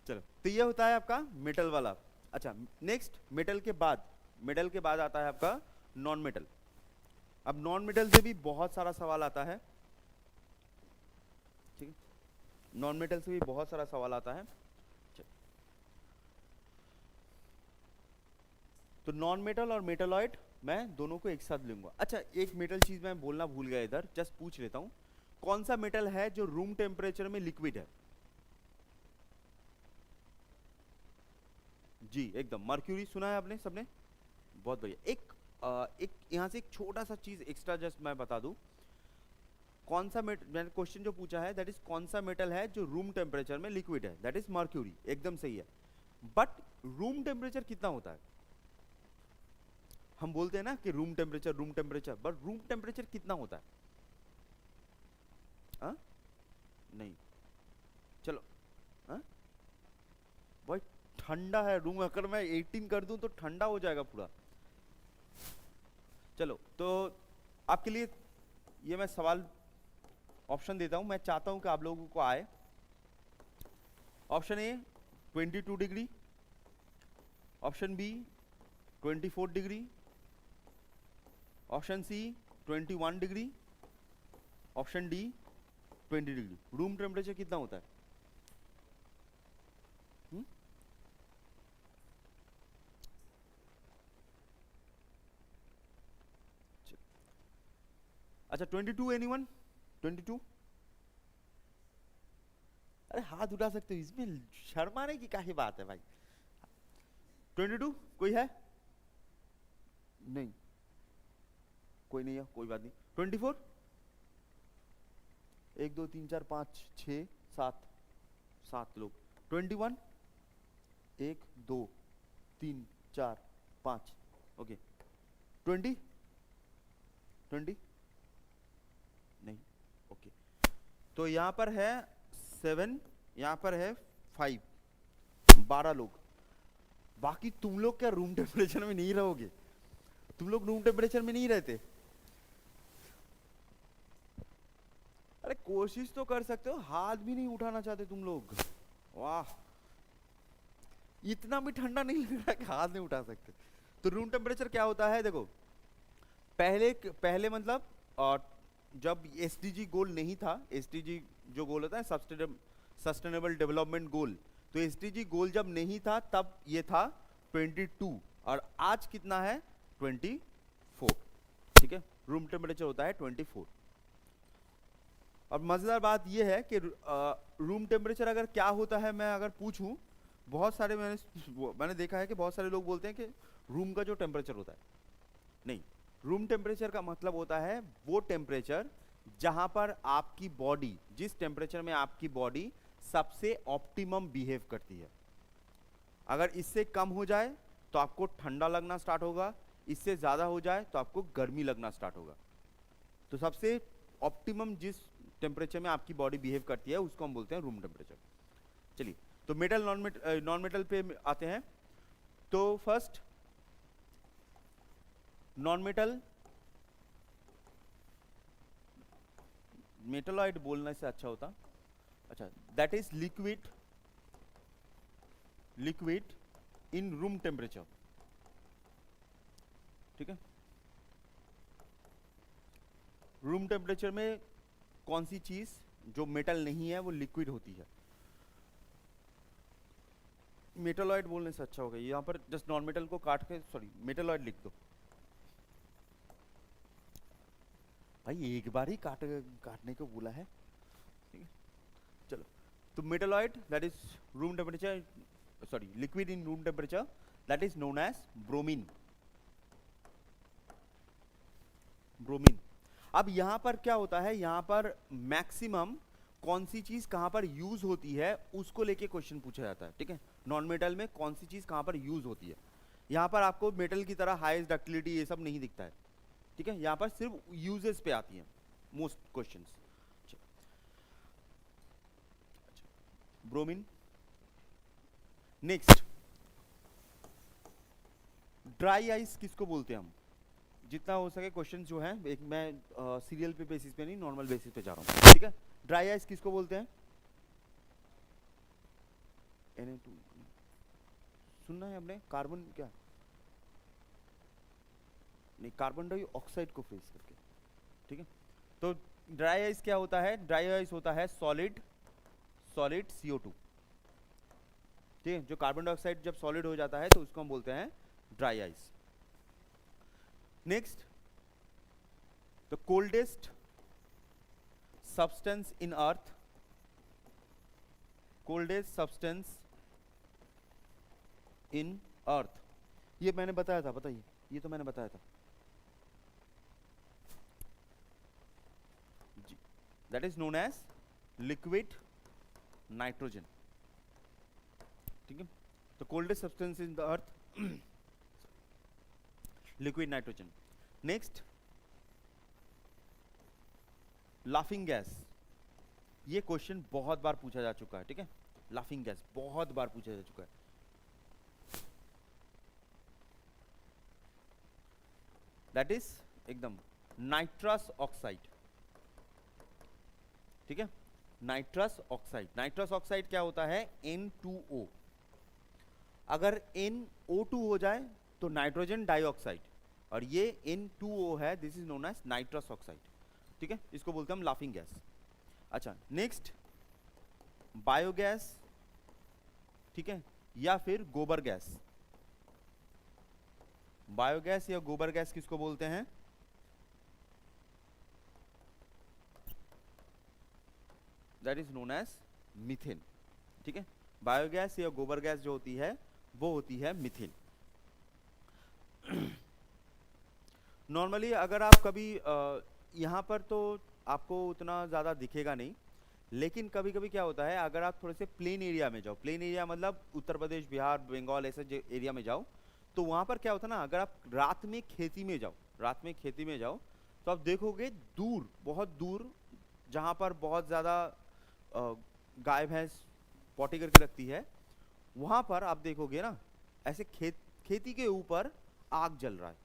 चलो तो ये होता है आपका मेटल वाला। अच्छा नेक्स्ट, मेटल के बाद, मेटल के बाद आता है आपका नॉन मेटल। अब नॉन मेटल से भी बहुत सारा सवाल आता है। ठीक है, नॉन मेटल से भी बहुत सारा सवाल आता है। तो नॉन मेटल और मेटलॉइड मैं दोनों को एक साथ लूंगा। अच्छा एक मेटल चीज मैं बोलना भूल गया इधर, जस्ट पूछ लेता हूं, कौन सा मेटल है जो रूम टेम्परेचर में लिक्विड है? जी एकदम, मर्क्यूरी सुना है आपने सबने, बहुत बढ़िया। एक यहां से एक छोटा सा चीज एक्स्ट्रा जस्ट मैं बता दूं, कौन सा मैंने क्वेश्चन जो पूछा है दैट इज कौन सा मेटल है जो रूम टेम्परेचर में लिक्विड है, दैट इज मर्क्यूरी, एकदम सही है। बट रूम टेम्परेचर कितना होता है? हम बोलते हैं ना कि room temperature, but room temperature कितना होता है? हाँ नहीं, चलो हाँ भाई, ठंडा है रूम, अगर मैं 18 कर दूं तो ठंडा हो जाएगा पूरा। चलो तो आपके लिए ये मैं सवाल ऑप्शन देता हूं, मैं चाहता हूं कि आप लोगों को आए। Option A 22 degree, option B 24 degree, option C 21 degree, option D 20 degree. Room temperature कितना होता है? अच्छा 22, एनीवन 22? अरे हाथ उठा सकते हो, इसमें शर्माने की क्या बात है भाई। 22 कोई है? नहीं, कोई नहीं है, कोई बात नहीं। 24? 1 2 3 4 5 6 7, 7 लोग। 21? 1 2 3 4 5, ओके। 20? 20 नहीं, ओके। तो यहाँ पर है 7, यहाँ पर है 5, 12 लोग। बाकी तुम लोग क्या रूम टेम्परेचर में नहीं रहोगे? तुम लोग रूम टेम्परेचर में नहीं रहते। अरे कोशिश तो कर सकते हो, हाथ भी नहीं उठाना चाहते तुम लोग। वाह, इतना भी ठंडा नहीं लग रहा कि हाथ नहीं उठा सकते। तो रूम टेम्परेचर क्या होता है, देखो पहले मतलब जब एसडीजी गोल नहीं था, एसडीजी जो गोल होता है सस्टेनेबल डेवलपमेंट गोल, तो एसडीजी गोल जब नहीं था तब ये था 22 और आज कितना है 24। ठीक है, रूम टेम्परेचर होता है 24। अब मजेदार बात ये है कि रूम टेम्परेचर अगर क्या होता है, मैं अगर पूछूं, बहुत सारे मैंने देखा है कि बहुत सारे लोग बोलते हैं कि रूम का जो टेम्परेचर होता है, नहीं, रूम टेम्परेचर का मतलब होता है वो टेम्परेचर जहां पर आपकी बॉडी, जिस टेम्परेचर में आपकी बॉडी सबसे ऑप्टिमम बिहेव करती है। अगर इससे कम हो जाए तो आपको ठंडा लगना स्टार्ट होगा, इससे ज्यादा हो जाए तो आपको गर्मी लगना स्टार्ट होगा। तो सबसे ऑप्टिमम जिस टेम्परेचर में आपकी बॉडी बिहेव करती है उसको हम बोलते हैं रूम टेम्परेचर। चलिए, तो मेटल नॉन मेटल पे आते हैं। तो फर्स्ट नॉन मेटल, मेटलॉइड बोलने से अच्छा होता, अच्छा, that is liquid in room temperature. ठीक है, रूम टेम्परेचर में कौन सी चीज जो मेटल नहीं है वो लिक्विड होती है? मेटलॉइड बोलने से अच्छा होगा, यहां पर जस्ट नॉन मेटल को काट के, सॉरी, मेटलॉइड लिख दो भाई, एक बार ही काटने को बोला है। ठीक है, चलो, तो metalloid that is room temperature, sorry, liquid in room temperature, that is known as bromine. Bromine. अब यहां पर क्या होता है, यहां पर मैक्सिमम कौन सी चीज कहां पर यूज होती है उसको लेके क्वेश्चन पूछा जाता है। ठीक है, नॉन मेटल में कौन सी चीज कहां पर यूज होती है। यहां पर आपको मेटल की तरह हाईएस्ट डक्टिलिटी ये सब नहीं दिखता है। ठीक है, यहां पर सिर्फ यूजेस पे आती हैं most questions. Bromine. Next, dry ice किसको बोलते हैं हम? जितना हो सके क्वेश्चन जो है, एक मैं सीरियल पे बेसिस पे नहीं, नॉर्मल बेसिस पे जा रहा हूँ। ठीक है, ड्राई आइस किसको बोलते हैं? Na2 सुनना है हमने, कार्बन क्या नहीं, कार्बन डाइऑक्साइड को फेस करके। ठीक है, तो ड्राई आइस क्या होता है? ड्राई आइस होता है सॉलिड CO2। ठीक है, जो कार्बन डाइऑक्साइड जब सॉलिड हो जाता है तो उसको हम बोलते हैं dry ice. Next, the coldest substance in earth, coldest substance in earth, ये मैंने बताया था, बताइए, ये तो मैंने बताया था जी, that is known as liquid nitrogen. ठीक है, तो coldest substance in the earth liquid nitrogen. Next, laughing gas, ये क्वेश्चन बहुत बार पूछा जा चुका है। ठीक है, लाफिंग गैस बहुत बार पूछा जा चुका है। दैट इज एकदम नाइट्रस ऑक्साइड। ठीक है, नाइट्रस ऑक्साइड। नाइट्रस ऑक्साइड क्या होता है? N2O। अगर NO2 हो जाए तो नाइट्रोजन डाइऑक्साइड, और ये N2O है, this is known as nitrous oxide. ठीक है, इसको बोलते हैं हम लाफिंग गैस। अच्छा, नेक्स्ट, बायोगैस, ठीक है, या फिर गोबर गैस। बायोगैस या गोबर गैस किसको बोलते हैं? That is known as methane. ठीक है, बायोगैस या गोबर गैस जो होती है वो होती है मीथेन। नॉर्मली अगर आप कभी यहाँ पर तो आपको उतना ज़्यादा दिखेगा नहीं, लेकिन कभी कभी क्या होता है, अगर आप थोड़े से प्लेन एरिया में जाओ, प्लेन एरिया मतलब उत्तर प्रदेश, बिहार, बंगाल, ऐसे एरिया में जाओ, तो वहाँ पर क्या होता है ना, अगर आप रात में खेती में जाओ तो आप देखोगे दूर, बहुत दूर जहाँ पर बहुत ज़्यादा गाय भैंस पॉटी करके रखती है, वहाँ पर आप देखोगे ना ऐसे खेती के ऊपर आग जल रहा है,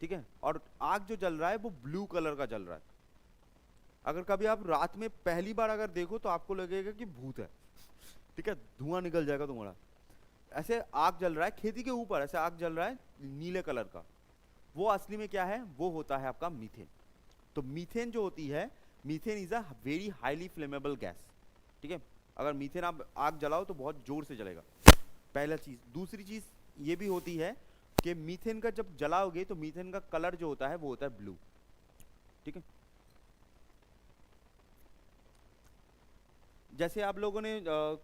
ठीक है, और आग जो जल रहा है वो ब्लू कलर का जल रहा है। अगर कभी आप रात में पहली बार अगर देखो तो आपको लगेगा कि भूत है, ठीक है, धुआं निकल जाएगा तुम्हारा। ऐसे आग जल रहा है खेती के ऊपर, ऐसे आग जल रहा है नीले कलर का, वो असली में क्या है, वो होता है आपका मीथेन। तो मीथेन जो होती है, methane is a very highly flammable gas, ठीक है। अगर मीथेन आप आग जलाओ तो बहुत जोर से जलेगा, पहला चीज। दूसरी चीज ये भी होती है कि मीथेन का जब जलाओगे तो मीथेन का कलर जो होता है वो होता है ब्लू, ठीक है। जैसे आप लोगों ने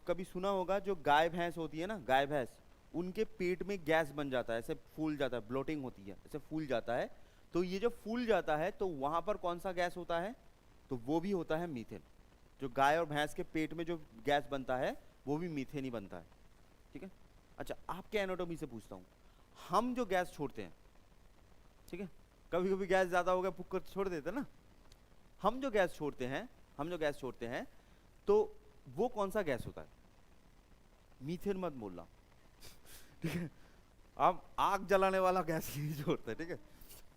कभी सुना होगा जो गाय भैंस होती है ना, गाय भैंस, उनके पेट में गैस बन जाता है, ऐसे फूल जाता है, ब्लोटिंग होती है, ऐसे फूल जाता है। तो ये जो फूल जाता है तो वहां पर कौन सा गैस होता है, तो वो भी होता है मीथेन। जो गाय और भैंस के पेट में जो गैस बनता है वो भी मीथेन ही बनता है, ठीक है। अच्छा, आपके एनाटॉमी से पूछता हूँ, हम जो गैस छोड़ते हैं, ठीक है, कभी कभी गैस ज्यादा हो गया फूक कर छोड़ देते हैं ना, हम जो गैस छोड़ते हैं, हम जो गैस छोड़ते हैं तो वो कौन सा गैस होता है, मीथेन मत बोलना, ठीक है। हम आग जलाने वाला गैस नहीं छोड़ते, ठीक है,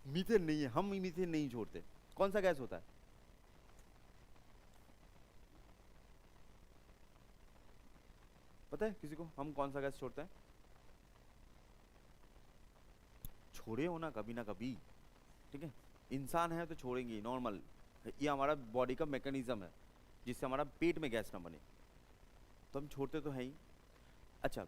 मीथेन नहीं है, हम मीथेन नहीं छोड़ते। कौन सा गैस होता है, पता है किसी को हम कौन सा गैस छोड़ते हैं? छोड़े हो ना कभी ना कभी, ठीक है, इंसान है तो छोड़ेंगे नॉर्मल, ये हमारा बॉडी का मैकेनिज्म है जिससे हमारा पेट में गैस ना बने, तो हम छोड़ते तो हैं ही। अच्छा,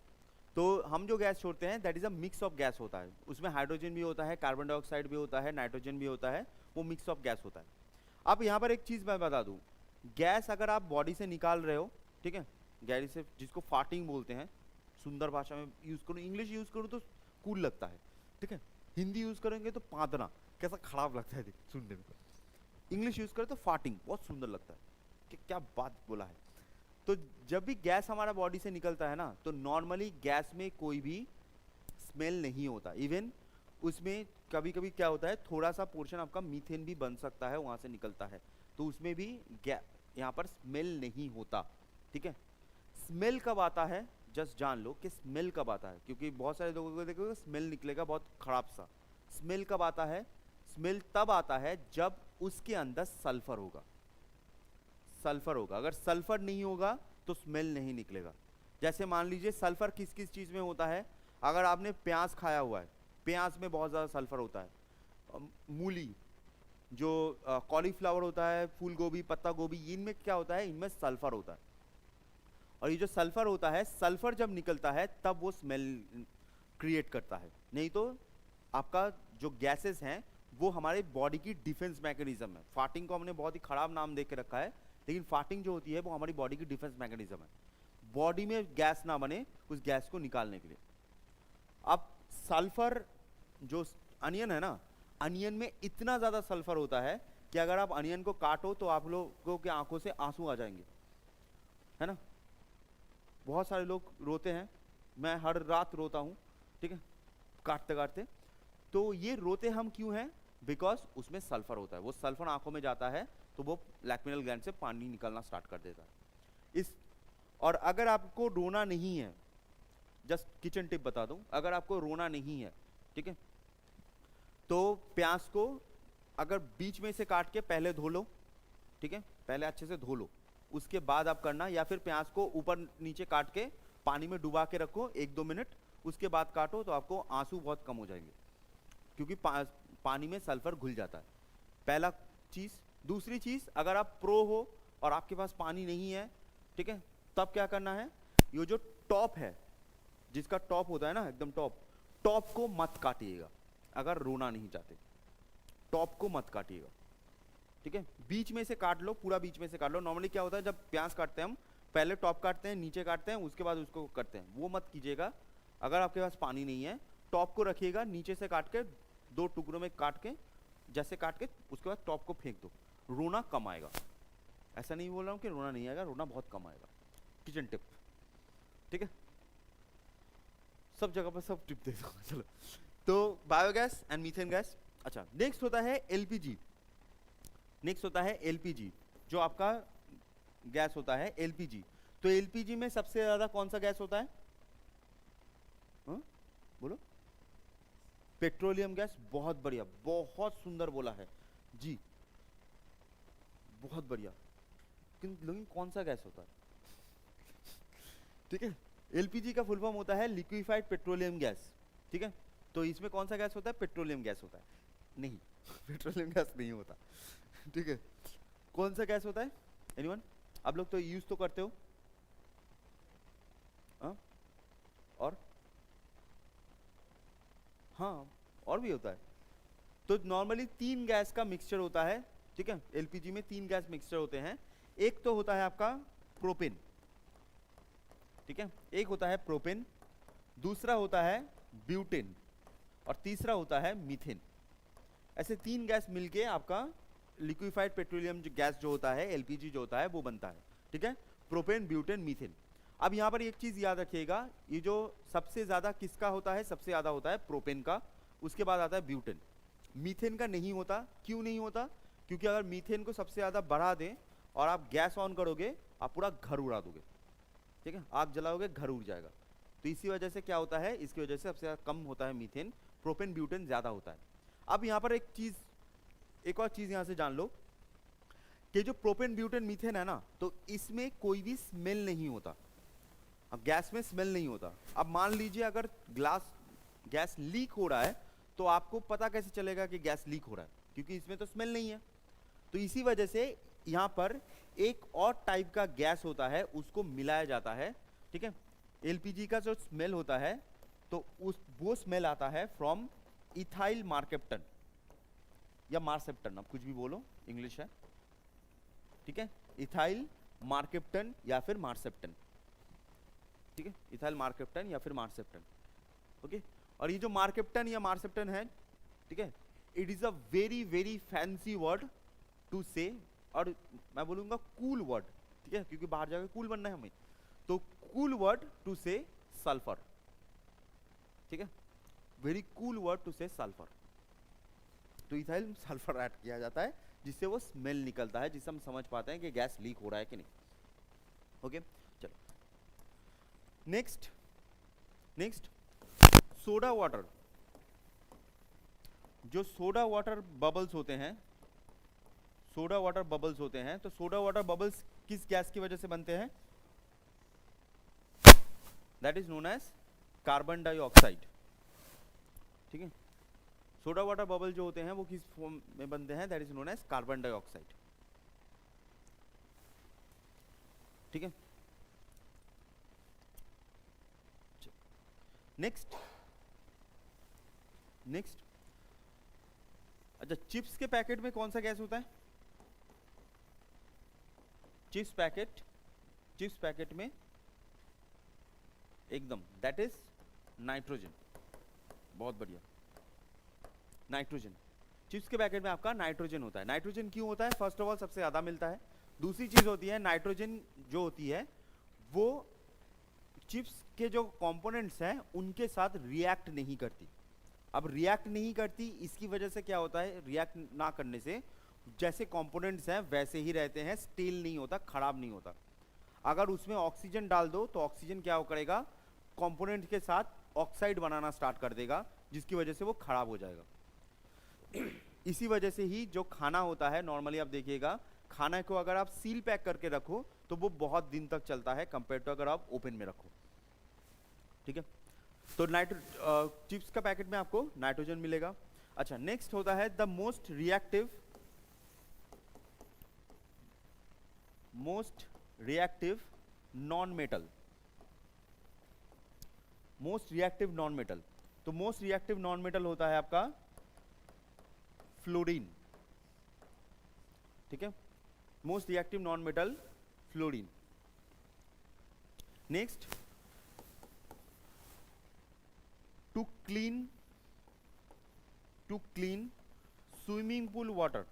तो हम जो गैस छोड़ते हैं that is a mix of gas होता है, उसमें हाइड्रोजन भी होता है, कार्बन डाइऑक्साइड भी होता है, नाइट्रोजन भी होता है, वो मिक्स ऑफ गैस होता है। अब यहाँ पर एक चीज़ मैं बता दूँ, गैस अगर आप बॉडी से निकाल रहे हो, ठीक है, गैस से, जिसको फार्टिंग बोलते हैं, सुंदर भाषा में यूज़ करूँ, इंग्लिश यूज़ करूँ तो कूल लगता है, ठीक है, हिंदी यूज़ करेंगे तो पादना, कैसा खराब लगता है सुनने में, इंग्लिश यूज़ करें तो फार्टिंग, बहुत सुंदर लगता है कि क्या बात बोला है। तो जब भी गैस हमारा बॉडी से निकलता है ना, तो नॉर्मली गैस में कोई भी स्मेल नहीं होता, इवन उसमें कभी कभी क्या होता है, थोड़ा सा पोर्शन आपका मीथेन भी बन सकता है, वहां से निकलता है, तो उसमें भी यहाँ पर स्मेल नहीं होता, ठीक है। स्मेल कब आता है, जस्ट जान लो कि स्मेल कब आता है, क्योंकि बहुत सारे लोगों को देखोगे स्मेल निकलेगा बहुत खराब सा। स्मेल कब आता है, स्मेल तब आता है जब उसके अंदर सल्फर होगा, सल्फर होगा, अगर सल्फर नहीं होगा तो स्मेल नहीं निकलेगा। जैसे मान लीजिए सल्फर किस किस चीज में होता है, अगर आपने प्याज खाया हुआ है, प्याज में बहुत ज्यादा सल्फर होता है, मूली, जो कॉलीफ्लावर होता है, फूल गोभी, पत्ता गोभी, इनमें क्या होता है, इनमें सल्फर होता है। और ये जो सल्फर होता है, सल्फर जब निकलता है तब वो स्मेल क्रिएट करता है, नहीं तो आपका जो गैसेस हैं वो हमारे बॉडी की डिफेंस मैकेनिज्म है। फार्टिंग को हमने बहुत ही खराब नाम दे के रखा है, लेकिन फार्टिंग जो होती है वो हमारी बॉडी की डिफेंस मैकेनिज्म है, बॉडी में गैस ना बने उस गैस को निकालने के लिए। अब सल्फर जो अनियन है ना, अनियन में इतना ज्यादा सल्फर होता है कि अगर आप अनियन को काटो तो आप लोगों के आंखों से आंसू आ जाएंगे, है ना। बहुत सारे लोग रोते हैं, मैं हर रात रोता हूँ, ठीक है, काटते काटते। तो ये रोते हम क्यों हैं, बिकॉज उसमें सल्फर होता है, वो सल्फर आंखों में जाता है तो वो लैक्रिमल ग्लैंड से पानी निकलना स्टार्ट कर देता है इस। और अगर आपको रोना नहीं है, जस्ट किचन टिप बता दूं, अगर आपको रोना नहीं है, ठीक है, तो प्याज को अगर बीच में से काट के पहले धो लो, ठीक है, पहले अच्छे से धो लो, उसके बाद आप करना, या फिर प्याज को ऊपर नीचे काट के पानी में डुबा के रखो 1-2 मिनट, उसके बाद काटो, तो आपको आंसू बहुत कम हो जाएंगे, क्योंकि पानी में सल्फर घुल जाता है, पहला चीज। दूसरी चीज, अगर आप प्रो हो और आपके पास पानी नहीं है, ठीक है, तब क्या करना है, ये जो टॉप है, जिसका टॉप होता है ना एकदम टॉप, टॉप को मत काटिएगा अगर रोना नहीं चाहते, टॉप को मत काटिएगा, ठीक है, बीच में से काट लो, पूरा बीच में से काट लो। नॉर्मली क्या होता है, जब प्याज काटते हैं हम पहले टॉप काटते हैं, नीचे काटते हैं, उसके बाद उसको करते हैं, वो मत कीजिएगा। अगर आपके पास पानी नहीं है, टॉप को रखिएगा, नीचे से काट के 2 टुकड़ों में काट के, जैसे काट के उसके बाद टॉप को फेंक दो, रोना कम आएगा। ऐसा नहीं बोल रहा हूँ कि रोना नहीं आएगा, रोना बहुत कम आएगा। किचन टिप, ठीक है, सब जगह पर सब टिप दे दो। चलो, तो बायोगैस एंड मीथेन गैस। अच्छा, नेक्स्ट होता है एलपीजी। नेक्स्ट होता है एलपीजी। जो आपका गैस होता है एलपीजी। तो एलपीजी में सबसे ज्यादा कौन सा गैस होता है? हाँ? बोलो। Petroleum gas. बहुत बढ़िया, बहुत सुंदर बोला है जी, बहुत बढ़िया। लेकिन कौन सा गैस होता है? ठीक है, एलपीजी का फुल फॉर्म होता है लिक्विफाइड पेट्रोलियम गैस। ठीक है, तो इसमें कौन सा गैस होता है? पेट्रोलियम गैस होता है। नहीं, पेट्रोलियम गैस नहीं होता। ठीक है, कौन सा गैस होता है? एनीवन? आप लोग तो यूज तो करते हो। हाँ? और हाँ, और भी होता है। तो नॉर्मली 3 गैस का मिक्सचर होता है। ठीक है, एलपीजी में 3 गैस मिक्सचर होते हैं। एक तो होता है आपका प्रोपेन। ठीक है, एक होता है प्रोपेन, दूसरा होता है ब्यूटेन, और तीसरा होता है मीथेन। ऐसे 3 गैस मिलके आपका लिक्विफाइड पेट्रोलियम जो गैस जो होता है, एलपीजी जो होता है, वो बनता है। ठीक है, प्रोपेन, ब्यूटेन, मीथेन। अब यहाँ पर एक चीज याद रखिएगा, ये जो सबसे ज्यादा किसका होता है? सबसे ज्यादा होता है प्रोपेन का, उसके बाद आता है ब्यूटेन। मीथेन का नहीं होता। क्यों नहीं होता? क्योंकि अगर मीथेन को सबसे ज्यादा बढ़ा दें और आप गैस ऑन करोगे, आप पूरा घर उड़ा दोगे। ठीक है, आग जलाओगे, घर उड़ जाएगा। तो इसी वजह से क्या होता है, इसकी वजह से सबसे ज्यादा कम होता है मीथेन, प्रोपेन ब्यूटेन ज्यादा होता है। अब यहाँ पर एक और चीज यहाँ से जान लो कि जो प्रोपेन ब्यूटेन मीथेन है ना, तो इसमें कोई भी स्मेल नहीं होता। अब गैस में स्मेल नहीं होता। अब मान लीजिए अगर गैस लीक हो रहा है, तो आपको पता कैसे चलेगा कि गैस लीक हो रहा है? क्योंकि इसमें तो स्मेल नहीं है। तो इसी वजह से यहाँ पर एक और टाइप का गैस होता है, उसको मिलाया जाता है। ठीक है, एलपीजी का जो स्मेल होता है, तो वो स्मेल आता है फ्रॉम इथाइल मार्केप्टन या मार्सेप्टन, आप कुछ भी बोलो, इंग्लिश है। ठीक है, इथाइल मार्केप्टन या फिर मार्सेप्टन। ठीक है, इथाइल मार्केप्टन या फिर मार्सेप्टन। ओके, और ये जो मार्केप्टन या मार्सेप्टन है, ठीक है, it is a very very fancy word to say, और मैं बोलूंगा कूल वर्ड। ठीक है, क्योंकि बाहर जाकर कूल बनना है हमें, तो कूल वर्ड टू से सल्फर। ठीक है, वेरी कूल वर्ड टू से सल्फर। तो इथाइल सल्फर ऐड किया जाता है, जिससे वो स्मेल निकलता है, जिससे हम समझ पाते हैं कि गैस लीक हो रहा है कि नहीं। ओके, चलो नेक्स्ट सोडा वाटर। जो सोडा वाटर बबल्स होते हैं, सोडा वाटर बबल्स होते हैं, तो सोडा वाटर बबल्स किस गैस की वजह से बनते हैं? That is known as carbon dioxide. ठीक है, सोडा वाटर बबल जो होते हैं वो किस फॉर्म में बनते हैं? That is known as carbon dioxide. ठीक है, नेक्स्ट अच्छा, चिप्स के पैकेट में कौन सा गैस होता है? चिप्स पैकेट में एकदम, दैट इज नाइट्रोजन। बहुत बढ़िया, नाइट्रोजन। चिप्स के पैकेट में आपका नाइट्रोजन होता है। नाइट्रोजन क्यों होता है? फर्स्ट ऑफ ऑल सबसे ज्यादा मिलता है। दूसरी चीज होती है, नाइट्रोजन जो होती है वो चिप्स के जो कंपोनेंट्स हैं उनके साथ रिएक्ट नहीं करती। अब रिएक्ट नहीं करती, इसकी वजह से क्या होता है? रिएक्ट ना करने से जैसे कंपोनेंट्स हैं वैसे ही रहते हैं, स्टील नहीं होता, खराब नहीं होता। अगर उसमें ऑक्सीजन डाल दो तो ऑक्सीजन क्या करेगा? कंपोनेंट के साथ ऑक्साइड बनाना स्टार्ट कर देगा, जिसकी वजह से वो खराब हो जाएगा। इसी वजह से ही जो खाना होता है, नॉर्मली आप देखिएगा, खाना को अगर आप सील पैक करके रखो तो वो बहुत दिन तक चलता है, कंपेयर टू अगर आप ओपन में रखो। ठीक है, तो चिप्स का पैकेट में आपको नाइट्रोजन मिलेगा। अच्छा, नेक्स्ट होता है the most reactive non metal. Most reactive non metal, तो मोस्ट रिएक्टिव नॉन मेटल होता है आपका फ्लोरीन। ठीक है, most reactive non metal fluorine. Next, to clean swimming pool water.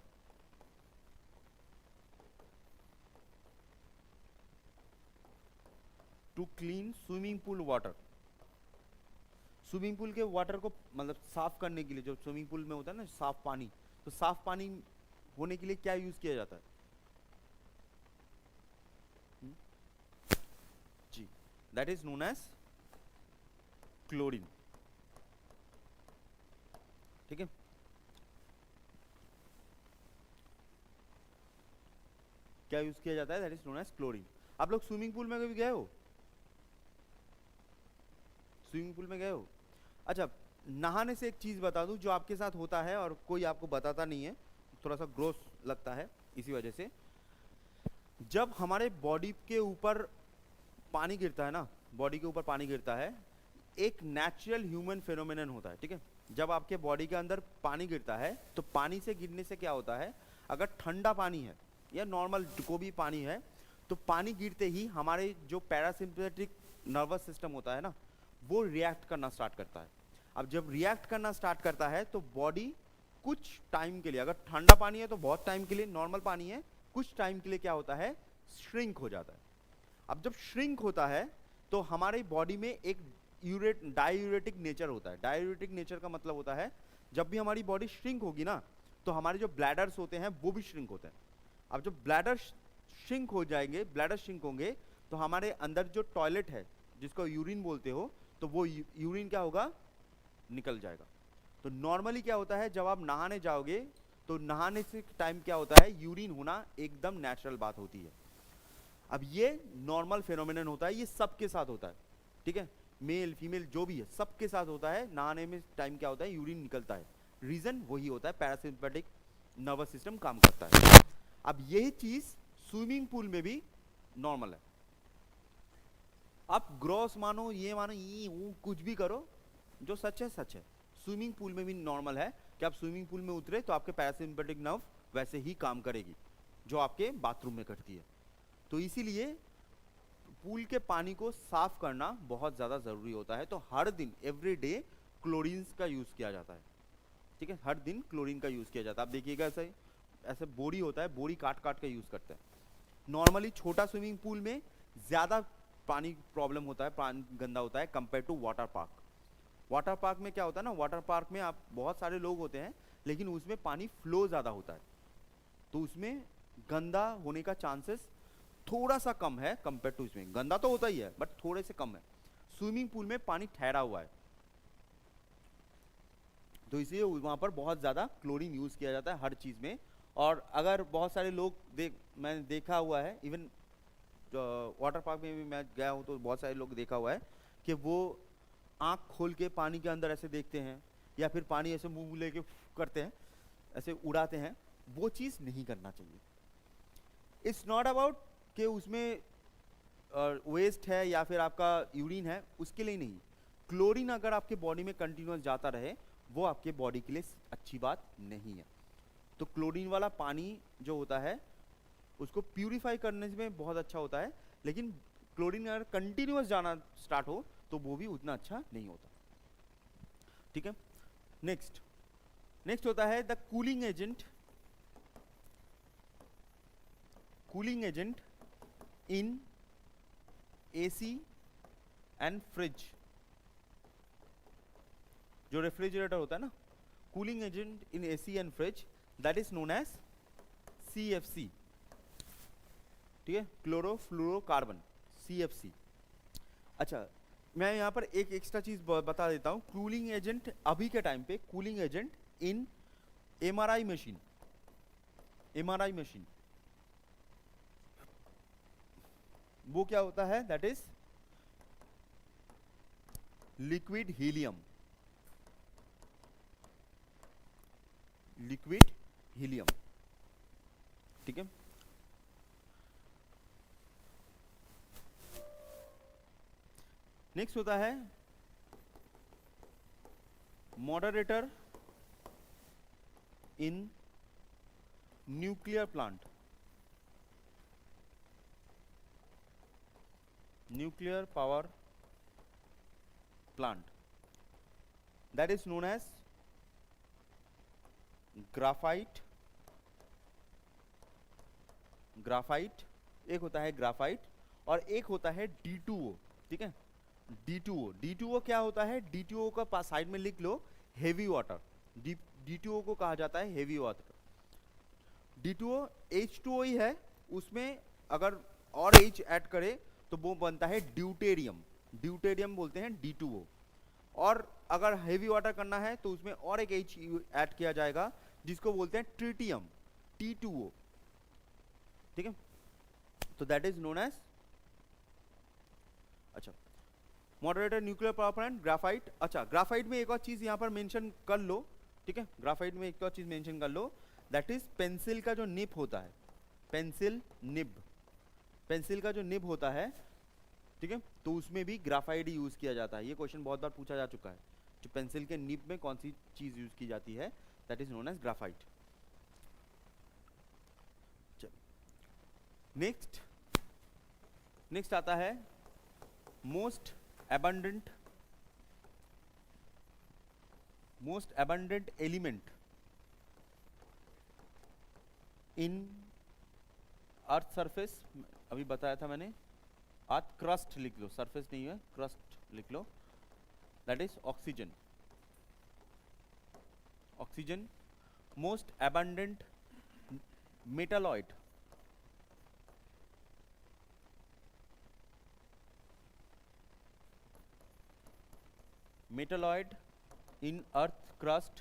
To clean swimming pool water, swimming pool के water को मतलब साफ करने के लिए, जो स्विमिंग पूल में होता है ना साफ पानी, तो साफ पानी होने के लिए क्या यूज किया जाता है? That is known as chlorine. ठीक है, क्या यूज किया जाता है, that is known as chlorine. आप लोग स्विमिंग पूल में कभी गए हो? स्विमिंग पूल में गए हो? अच्छा, नहाने से एक चीज बता दूं जो आपके साथ होता है और कोई आपको बताता नहीं है, थोड़ा सा ग्रोस लगता है इसी वजह से। जब हमारे बॉडी के ऊपर पानी गिरता है ना, बॉडी के ऊपर पानी गिरता है, एक नेचुरल ह्यूमन फेनोमेनन होता है। ठीक है, जब आपके बॉडी के अंदर पानी गिरता है तो पानी से गिरने से क्या होता है, अगर ठंडा पानी है या नॉर्मल को भी पानी है, तो पानी गिरते ही हमारे जो पैरासिम्पैथेटिक नर्वस सिस्टम होता है ना, वो रिएक्ट करना स्टार्ट करता है। अब जब रिएक्ट करना स्टार्ट करता है तो बॉडी कुछ टाइम के लिए, अगर ठंडा पानी है तो बहुत टाइम के लिए, नॉर्मल पानी है कुछ टाइम के लिए क्या होता है, श्रिंक हो जाता है। अब जब श्रिंक होता है तो हमारे बॉडी में एक डायूरेटिक नेचर होता है। डायूरेटिक नेचर का मतलब होता है जब भी हमारी बॉडी श्रिंक होगी ना, तो हमारे जो ब्लैडर्स होते हैं वो भी श्रिंक होते हैं। अब जब ब्लैडर श्रिंक हो जाएंगे, ब्लैडर श्रिंक होंगे, तो हमारे अंदर जो टॉयलेट है जिसको यूरिन बोलते हो, तो वो यूरिन क्या होगा, निकल जाएगा। तो नॉर्मली क्या होता है, जब आप नहाने जाओगे तो नहाने से टाइम क्या होता है, यूरिन होना एकदम नेचुरल बात होती है। अब ये नॉर्मल फेनोमेनन होता है, ये सबके साथ होता है। ठीक है, मेल फीमेल जो भी है सबके साथ होता है, नहाने में टाइम क्या होता है, यूरिन निकलता है। रीजन वही होता है, पैरासिम्पैथिक नर्वस सिस्टम काम करता है। अब यही चीज स्विमिंग पूल में भी नॉर्मल है। आप ग्रॉस मानो, ये मानो, ये कुछ भी करो, जो सच है सच है। स्विमिंग पूल में भी नॉर्मल है कि आप स्विमिंग पूल में उतरे तो आपके पैरासिम्पैथिक नर्व वैसे ही काम करेगी जो आपके बाथरूम में करती है। तो इसीलिए पूल के पानी को साफ करना बहुत ज़्यादा ज़रूरी होता है। तो हर दिन एवरी डे क्लोरीन का यूज़ किया जाता है। ठीक है, हर दिन क्लोरीन का यूज़ किया जाता है। आप देखिएगा ऐसे ऐसे बोरी होता है, बोरी काट काट के यूज़ करते हैं। नॉर्मली छोटा स्विमिंग पूल में ज़्यादा पानी प्रॉब्लम होता है, पानी गंदा होता है compare to water park. Water park में क्या होता है ना, वाटर पार्क में आप बहुत सारे लोग होते हैं लेकिन उसमें पानी फ्लो ज़्यादा होता है, तो उसमें गंदा होने का चांसेस थोड़ा सा कम है कंपेयर टू इसमें। गंदा तो होता ही है बट थोड़े से कम है। स्विमिंग पूल में पानी ठहरा हुआ है, तो इसलिए वहाँ पर बहुत ज़्यादा क्लोरीन यूज़ किया जाता है हर चीज़ में। और अगर बहुत सारे लोग मैंने देखा हुआ है, इवन वाटर पार्क में भी मैं गया हूँ तो बहुत सारे लोग देखा हुआ है कि वो आँख खोल के पानी के अंदर ऐसे देखते हैं या फिर पानी ऐसे मुंह लेके करते हैं, ऐसे उड़ाते हैं। वो चीज़ नहीं करना चाहिए। इट्स नॉट अबाउट कि उसमें वेस्ट है या फिर आपका यूरिन है, उसके लिए नहीं। क्लोरीन अगर आपके बॉडी में कंटिन्यूस जाता रहे वो आपके बॉडी के लिए अच्छी बात नहीं है। तो क्लोरीन वाला पानी जो होता है उसको प्यूरिफाई करने में बहुत अच्छा होता है, लेकिन क्लोरीन अगर कंटिन्यूस जाना स्टार्ट हो तो वो भी उतना अच्छा नहीं होता। ठीक है, नेक्स्ट होता है the cooling agent. Cooling agent in AC and fridge. जो रेफ्रिजरेटर होता है ना, cooling agent in AC and fridge, that is known as CFC। ठीक है, क्लोरोफ्लोरोकार्बन, CFC। अच्छा, मैं यहाँ पर एक एक्स्ट्रा चीज बता देता हूँ। कूलिंग एजेंट अभी के टाइम पे, cooling agent in MRI machine, वो क्या होता है, that is liquid helium. Liquid helium, ठीक है। नेक्स्ट होता है moderator in nuclear plant. Nuclear power plant, that is known as graphite. एक होता है ग्राफाइट और एक होता है D2O। ठीक है, D2O क्या होता है, D2O का पास साइड में लिख लो, हेवी वाटर। D2O को कहा जाता है हेवी वाटर। D2O H2O ही है, उसमें अगर और H ऐड करे तो वो बनता है ड्यूटेरियम, ड्यूटेरियम बोलते हैं D2O। और अगर हेवी वाटर करना है तो उसमें और एक H ऐड किया जाएगा जिसको बोलते हैं ट्रिटियम, T2O, ठीक है। तो दैट इज नोन एज, अच्छा, moderator nuclear power plant, graphite. अच्छा, ग्राफाइट में एक और चीज यहाँ पर मेंशन कर लो, ठीक है, ग्राफाइट में एक और चीज मेंशन कर लो, दैट इज पेंसिल का जो निब होता है, पेंसिल निब, पेंसिल का जो निब होता है, ठीक है, तो उसमें भी ग्राफाइट ही यूज किया जाता है। ये क्वेश्चन बहुत बार पूछा जा चुका है, जो पेंसिल के निब में कौन सी चीज यूज की जाती है, that is known as graphite. Next, next आता है most abundant element in earth surface, अभी बताया था मैंने, अर्थ क्रस्ट लिख लो, सरफेस नहीं है, क्रस्ट लिख लो, that is oxygen. Oxygen, most abundant metalloid, metalloid in earth crust,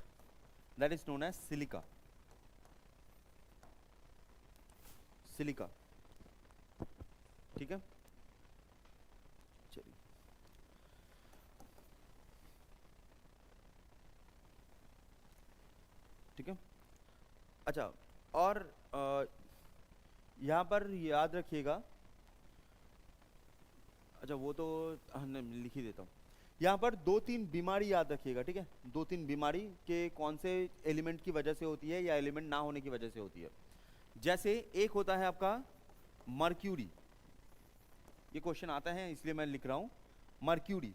that is known as silica, silica, ठीक है। चलिए, ठीक है। अच्छा, और यहाँ पर याद रखिएगा, अच्छा वो तो लिख ही देता हूँ, यहाँ पर 2-3 बीमारी याद रखिएगा, ठीक है, 2-3 बीमारी के कौन से एलिमेंट की वजह से होती है या एलिमेंट ना होने की वजह से होती है। जैसे एक होता है आपका मर्क्यूरी, ये क्वेश्चन आता है इसलिए मैं लिख रहा हूँ, मर्क्यूरी,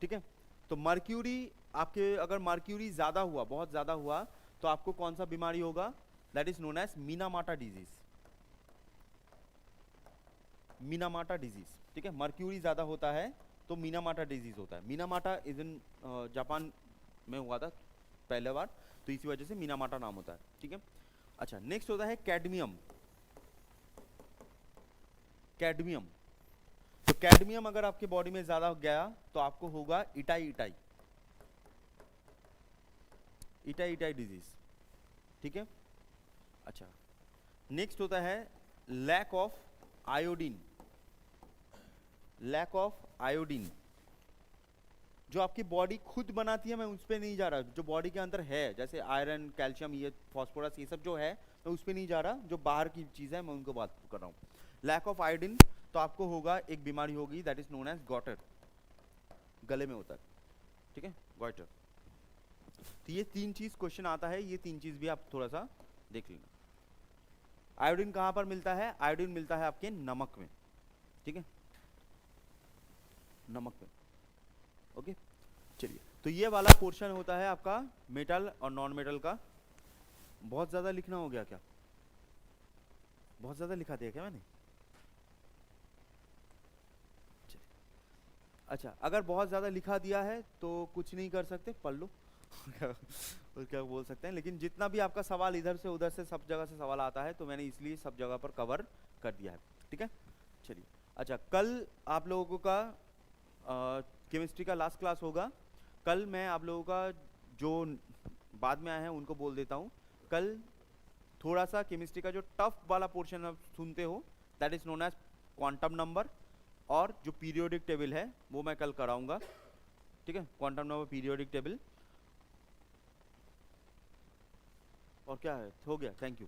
ठीक है। तो मर्क्यूरी, आपके अगर मर्क्यूरी ज्यादा हुआ, बहुत ज्यादा हुआ, तो आपको कौन सा बीमारी होगा, that is known as Minamata disease, Minamata disease, ठीक है। मर्क्यूरी ज्यादा होता है तो मीनामाटा डिजीज होता है। मीनामाटा इज इन जापान में हुआ था पहले बार, तो इसी वजह से मीनामाटा नाम होता है, ठीक है। अच्छा, नेक्स्ट होता है कैडमियम, कैडमियम, तो कैडमियम अगर आपके बॉडी में ज्यादा गया तो आपको होगा itai itai, itai itai disease, ठीक है। अच्छा, नेक्स्ट होता है lack of iodine, lack of iodine, जो आपकी बॉडी खुद बनाती है, मैं उस पर नहीं जा रहा, जो बॉडी के अंदर है, जैसे आयरन, कैल्शियम, ये फास्फोरस, ये सब जो है, मैं उस पर नहीं जा रहा, जो बाहर की चीज़ है मैं उनको बात कर रहा हूँ। लैक ऑफ आयोडीन, तो आपको होगा, एक बीमारी होगी, दैट इज नोन एज गॉटर, गले में होता है, ठीक है, गॉटर। तो ये 3 चीज क्वेश्चन आता है, ये 3 चीज भी आप थोड़ा सा देख लेना। आयोडीन कहाँ पर मिलता है, आयोडीन मिलता है आपके नमक में, ठीक है, नमक में, ओके। चलिए, तो ये वाला पोर्शन होता है आपका मेटल और नॉन मेटल का। बहुत ज्यादा लिखना हो गया क्या, बहुत ज्यादा लिखा दिया क्या मैंने? अच्छा, अगर बहुत ज़्यादा लिखा दिया है तो कुछ नहीं कर सकते, पढ़ लो और क्या बोल सकते हैं, लेकिन जितना भी आपका सवाल इधर से उधर से सब जगह से सवाल आता है, तो मैंने इसलिए सब जगह पर कवर कर दिया है, ठीक है। चलिए, अच्छा, कल आप लोगों का केमिस्ट्री का लास्ट क्लास होगा। कल मैं आप लोगों का जो बाद में आए हैं उनको बोल देता हूँ, कल थोड़ा सा केमिस्ट्री का जो टफ वाला पोर्शन आप सुनते हो, that is known as quantum number, और जो पीरियोडिक टेबल है वो मैं कल कराऊंगा, ठीक है, क्वांटम नंबर, पीरियोडिक टेबल, और क्या है, हो गया, थैंक यू।